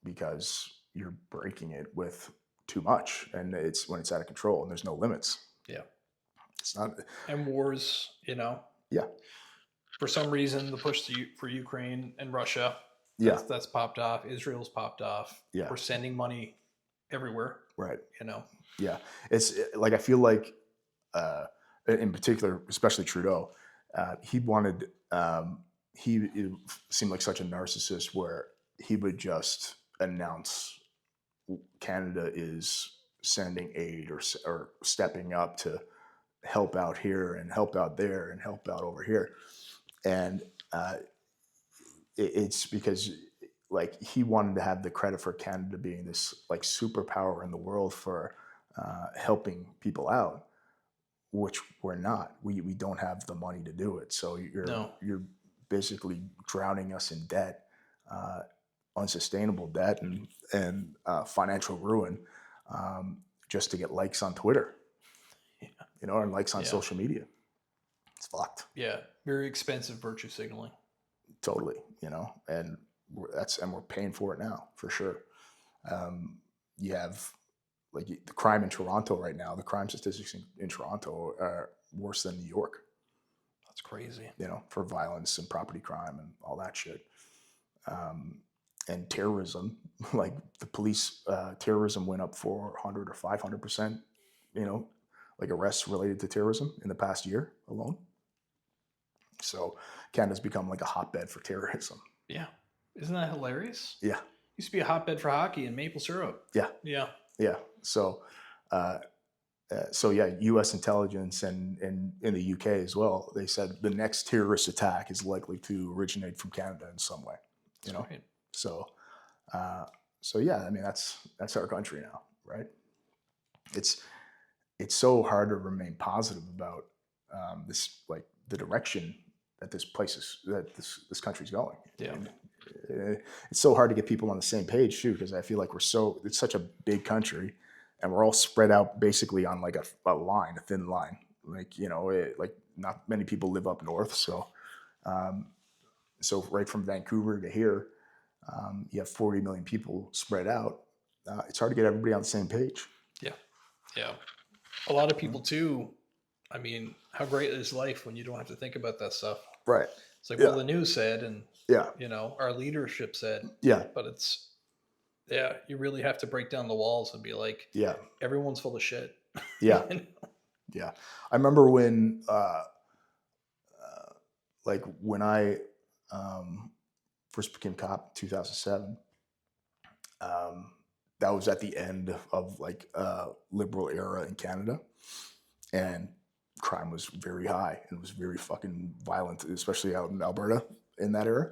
because you're breaking it with too much, and it's when it's out of control and there's no limits. Yeah. It's not. And wars, you know. Yeah. For some reason, the push for Ukraine and Russia, that's popped off. Israel's popped off. Yeah. We're sending money everywhere. Right. You know. Yeah. It's like, I feel like, in particular, especially Trudeau, he wanted. It seemed like such a narcissist where he would just announce Canada is sending aid or stepping up to help out here and help out there and help out over here. And it's because like he wanted to have the credit for Canada being this like superpower in the world for helping people out, which we're not. We don't have the money to do it. So you're basically drowning us in debt, unsustainable debt, and financial ruin, just to get likes on Twitter, you know, and likes on social media. It's fucked. Yeah, very expensive virtue signaling. Totally, you know, and we're paying for it now for sure. You have like the crime in Toronto right now. The crime statistics in Toronto are worse than New York. That's crazy. You know, for violence and property crime and all that shit. And terrorism, like the police, terrorism went up 400 or 500%, you know, like arrests related to terrorism in the past year alone. So Canada's become like a hotbed for terrorism. Yeah. Isn't that hilarious? Yeah. Used to be a hotbed for hockey and maple syrup. Yeah. Yeah. Yeah. So, U.S. intelligence and in the UK as well, they said the next terrorist attack is likely to originate from Canada in some way. You know, right. So yeah, I mean that's our country now, right? It's so hard to remain positive about this, like the direction that this country's going. Yeah. It's so hard to get people on the same page too, because I feel like it's such a big country, and we're all spread out basically on like a thin line. Like, you know, like not many people live up north, so right from Vancouver to here, you have 40 million people spread out. It's hard to get everybody on the same page. Yeah. Yeah. A lot of people too. I mean, how great is life when you don't have to think about that stuff? Right. It's like, well, the news said, and you know, our leadership said, but you really have to break down the walls and be like, everyone's full of shit. Yeah. You know? Yeah. I remember when, when I first became cop in 2007, that was at the end of like liberal era in Canada, and crime was very high and was very fucking violent, especially out in Alberta in that era.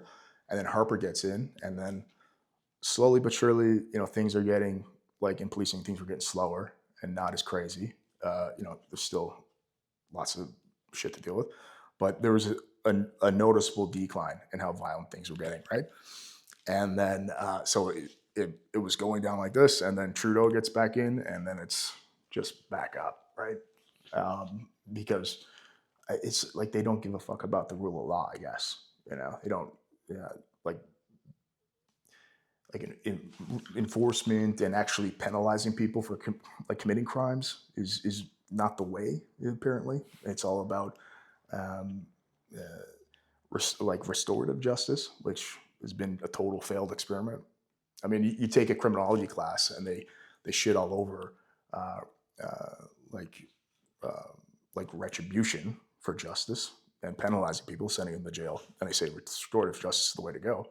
And then Harper gets in, and then slowly but surely, you know, things are getting, like in policing, things were getting slower and not as crazy. You know, there's still lots of shit to deal with, but there was a noticeable decline in how violent things were getting, right? And then so it was going down like this, and then Trudeau gets back in, and then it's just back up, right? Because it's like they don't give a fuck about the rule of law. I guess they don't. Yeah, like enforcement and actually penalizing people for like committing crimes is not the way. Apparently, it's all about um, uh, like restorative justice, which has been a total failed experiment. I mean, you take a criminology class and they shit all over uh, uh, like uh, like retribution for justice and penalizing people, sending them to jail, and they say restorative justice is the way to go.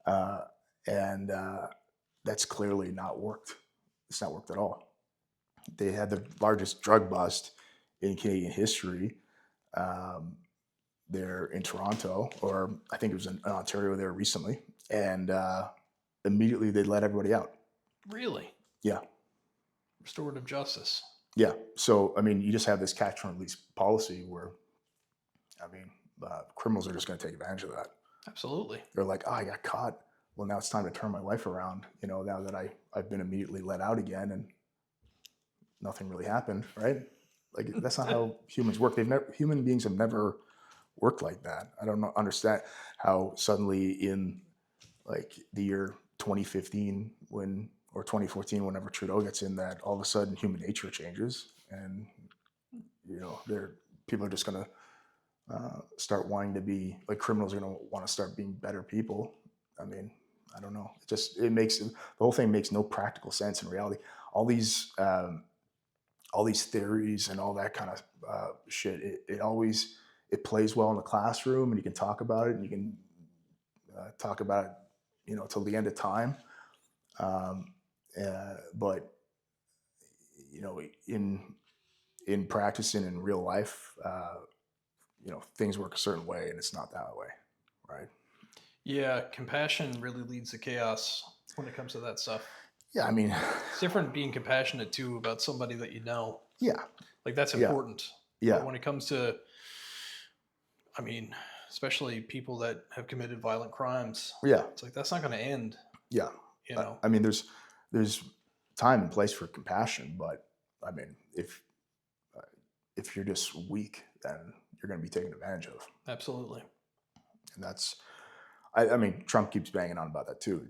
Uh, and That's clearly not worked. It's not worked at all. They had the largest drug bust in Canadian history. Um, there in Toronto, or I think it was in Ontario there recently, and immediately they let everybody out. Really? Yeah. Restorative justice. Yeah. So, I mean, you just have this catch and release policy where, I mean, criminals are just going to take advantage of that. Absolutely. They're like, oh, I got caught. Well, now it's time to turn my life around. Now that I've been immediately let out again and nothing really happened, right? Like, that's not how humans work. Human beings have never worked like that. I don't understand how suddenly in like the year 2015 or 2014, whenever Trudeau gets in, that all of a sudden human nature changes, and people are just gonna start wanting to be like criminals are gonna want to start being better people. I mean, I don't know. It makes the whole thing makes no practical sense in reality. All these theories and all that kind of shit. It plays well in the classroom, and you can talk about it, and you can talk about it, till the end of time. But in practicing in real life, things work a certain way, and it's not that way, right? Yeah, compassion really leads to chaos when it comes to that stuff. Yeah, I mean, it's different being compassionate too about somebody that you know. Yeah, like that's important. Yeah. But when it comes to, I mean, especially people that have committed violent crimes. Yeah, it's like that's not going to end. Yeah, I mean, there's time and place for compassion, but I mean, if you're just weak, then you're going to be taken advantage of. Absolutely. And that's, I mean, Trump keeps banging on about that too.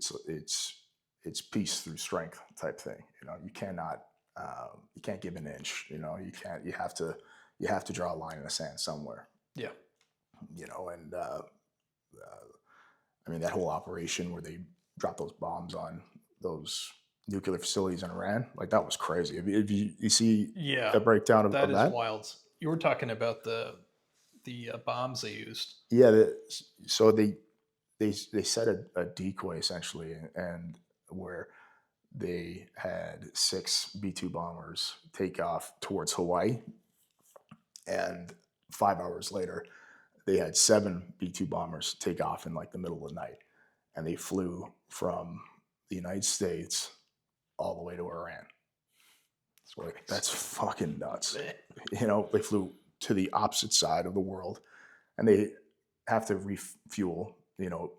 It's peace through strength type thing. You can't give an inch. You have to draw a line in the sand somewhere. Yeah. And I mean, that whole operation where they dropped those bombs on those nuclear facilities in Iran, like that was crazy. If you see a breakdown of that, is wild. You were talking about the bombs they used. Yeah, so they set a decoy essentially, and where they had 6 B-2 bombers take off towards Hawaii, and 5 hours later, they had 7 B-2 bombers take off in like the middle of the night, and they flew from the United States all the way to Iran. So that's fucking nuts. They flew to the opposite side of the world, and they have to refuel,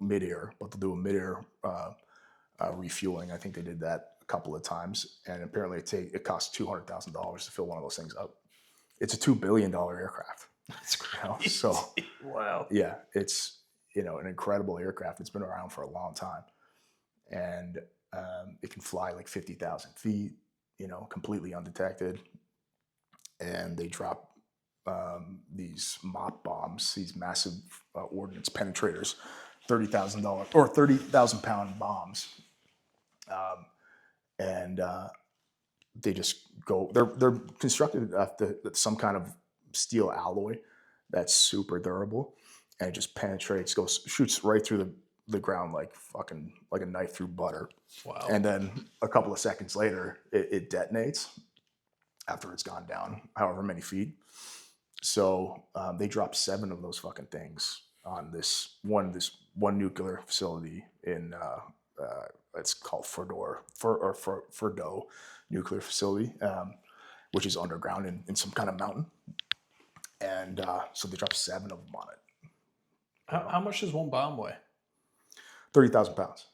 midair, but they'll do a midair refueling. I think they did that a couple of times, and apparently it costs $200,000 to fill one of those things up. It's a $2 billion aircraft. That's crazy. So wow. Yeah, it's an incredible aircraft. It's been around for a long time, and it can fly like 50,000 feet, completely undetected. And they drop these MOP bombs, these massive ordnance penetrators, $30,000 or 30,000 pound bombs, and they just go. They're constructed after some kind of steel alloy that's super durable, and it just penetrates, shoots right through the ground like a knife through butter. Wow. And then a couple of seconds later, it detonates after it's gone down however many feet. So they dropped 7 of those fucking things on this one nuclear facility in it's called Fordo nuclear facility, which is underground in some kind of mountain. And so they dropped 7 of them on it. How much does one bomb weigh? 30,000 pounds.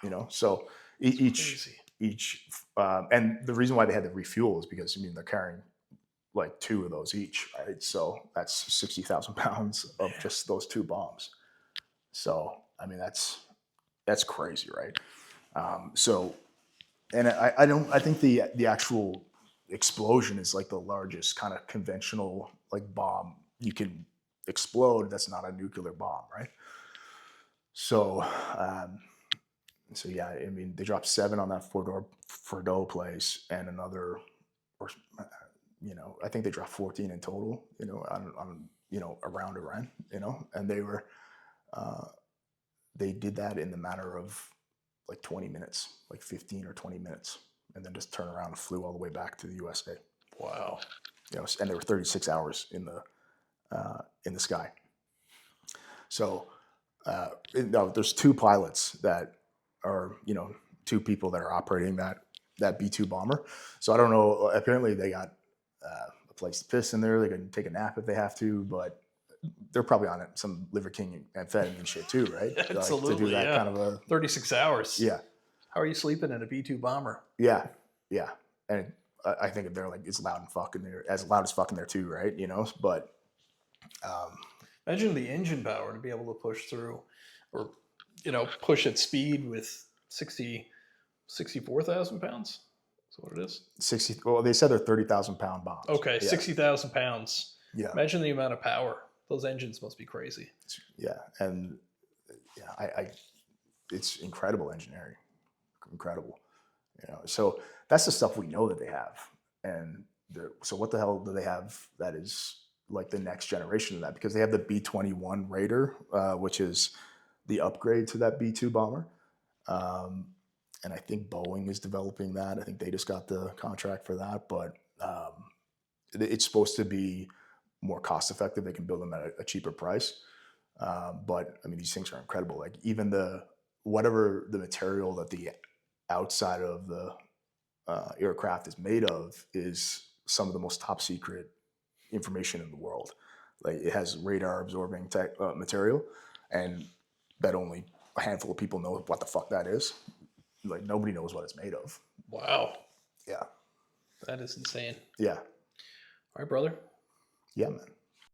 Wow. So each and the reason why they had to refuel is because they're carrying like 2 of those each, right? So that's 60,000 pounds of just those 2 bombs. So I mean that's crazy, right? So, and I think the actual explosion is like the largest kind of conventional like bomb you can explode that's not a nuclear bomb, right? So, so yeah, I mean, they dropped 7 on that Fordo place, and another, or I think they dropped 14 in total. On around Iran, and they did that in the matter of like 20 minutes, like 15 or 20 minutes, and then just turned around and flew all the way back to the USA. Wow. And they were 36 hours in the sky. So there's 2 pilots that are 2 people that are operating that B-2 bomber. So I don't know. Apparently they got a place to piss in there. They can take a nap if they have to, but they're probably on it some Liver King amphetamine shit too, right? Absolutely, like, to do that kind of a 36 hours. Yeah. How are you sleeping in a B-2 bomber? Yeah, and I think they're like as loud as fuck in there too, right? But imagine the engine power to be able to push through, or push at speed with 64,000 pounds. That's what it is. 60. Well, they said they're 30,000 pound bombs. Okay, yeah. 60,000 pounds. Yeah. Imagine the amount of power. Those engines must be crazy. Yeah, and it's incredible engineering, incredible. So that's the stuff we know that they have, and so what the hell do they have that is like the next generation of that? Because they have the B-21 Raider, which is the upgrade to that B-2 bomber, and I think Boeing is developing that. I think they just got the contract for that, but it's supposed to be more cost effective. They can build them at a cheaper price. But I mean, these things are incredible. Like even whatever the material that the outside of the aircraft is made of is some of the most top secret information in the world. Like it has radar absorbing material, and that only a handful of people know what the fuck that is. Like nobody knows what it's made of. Wow. Yeah. That is insane. Yeah. All right, brother. Yeah, man.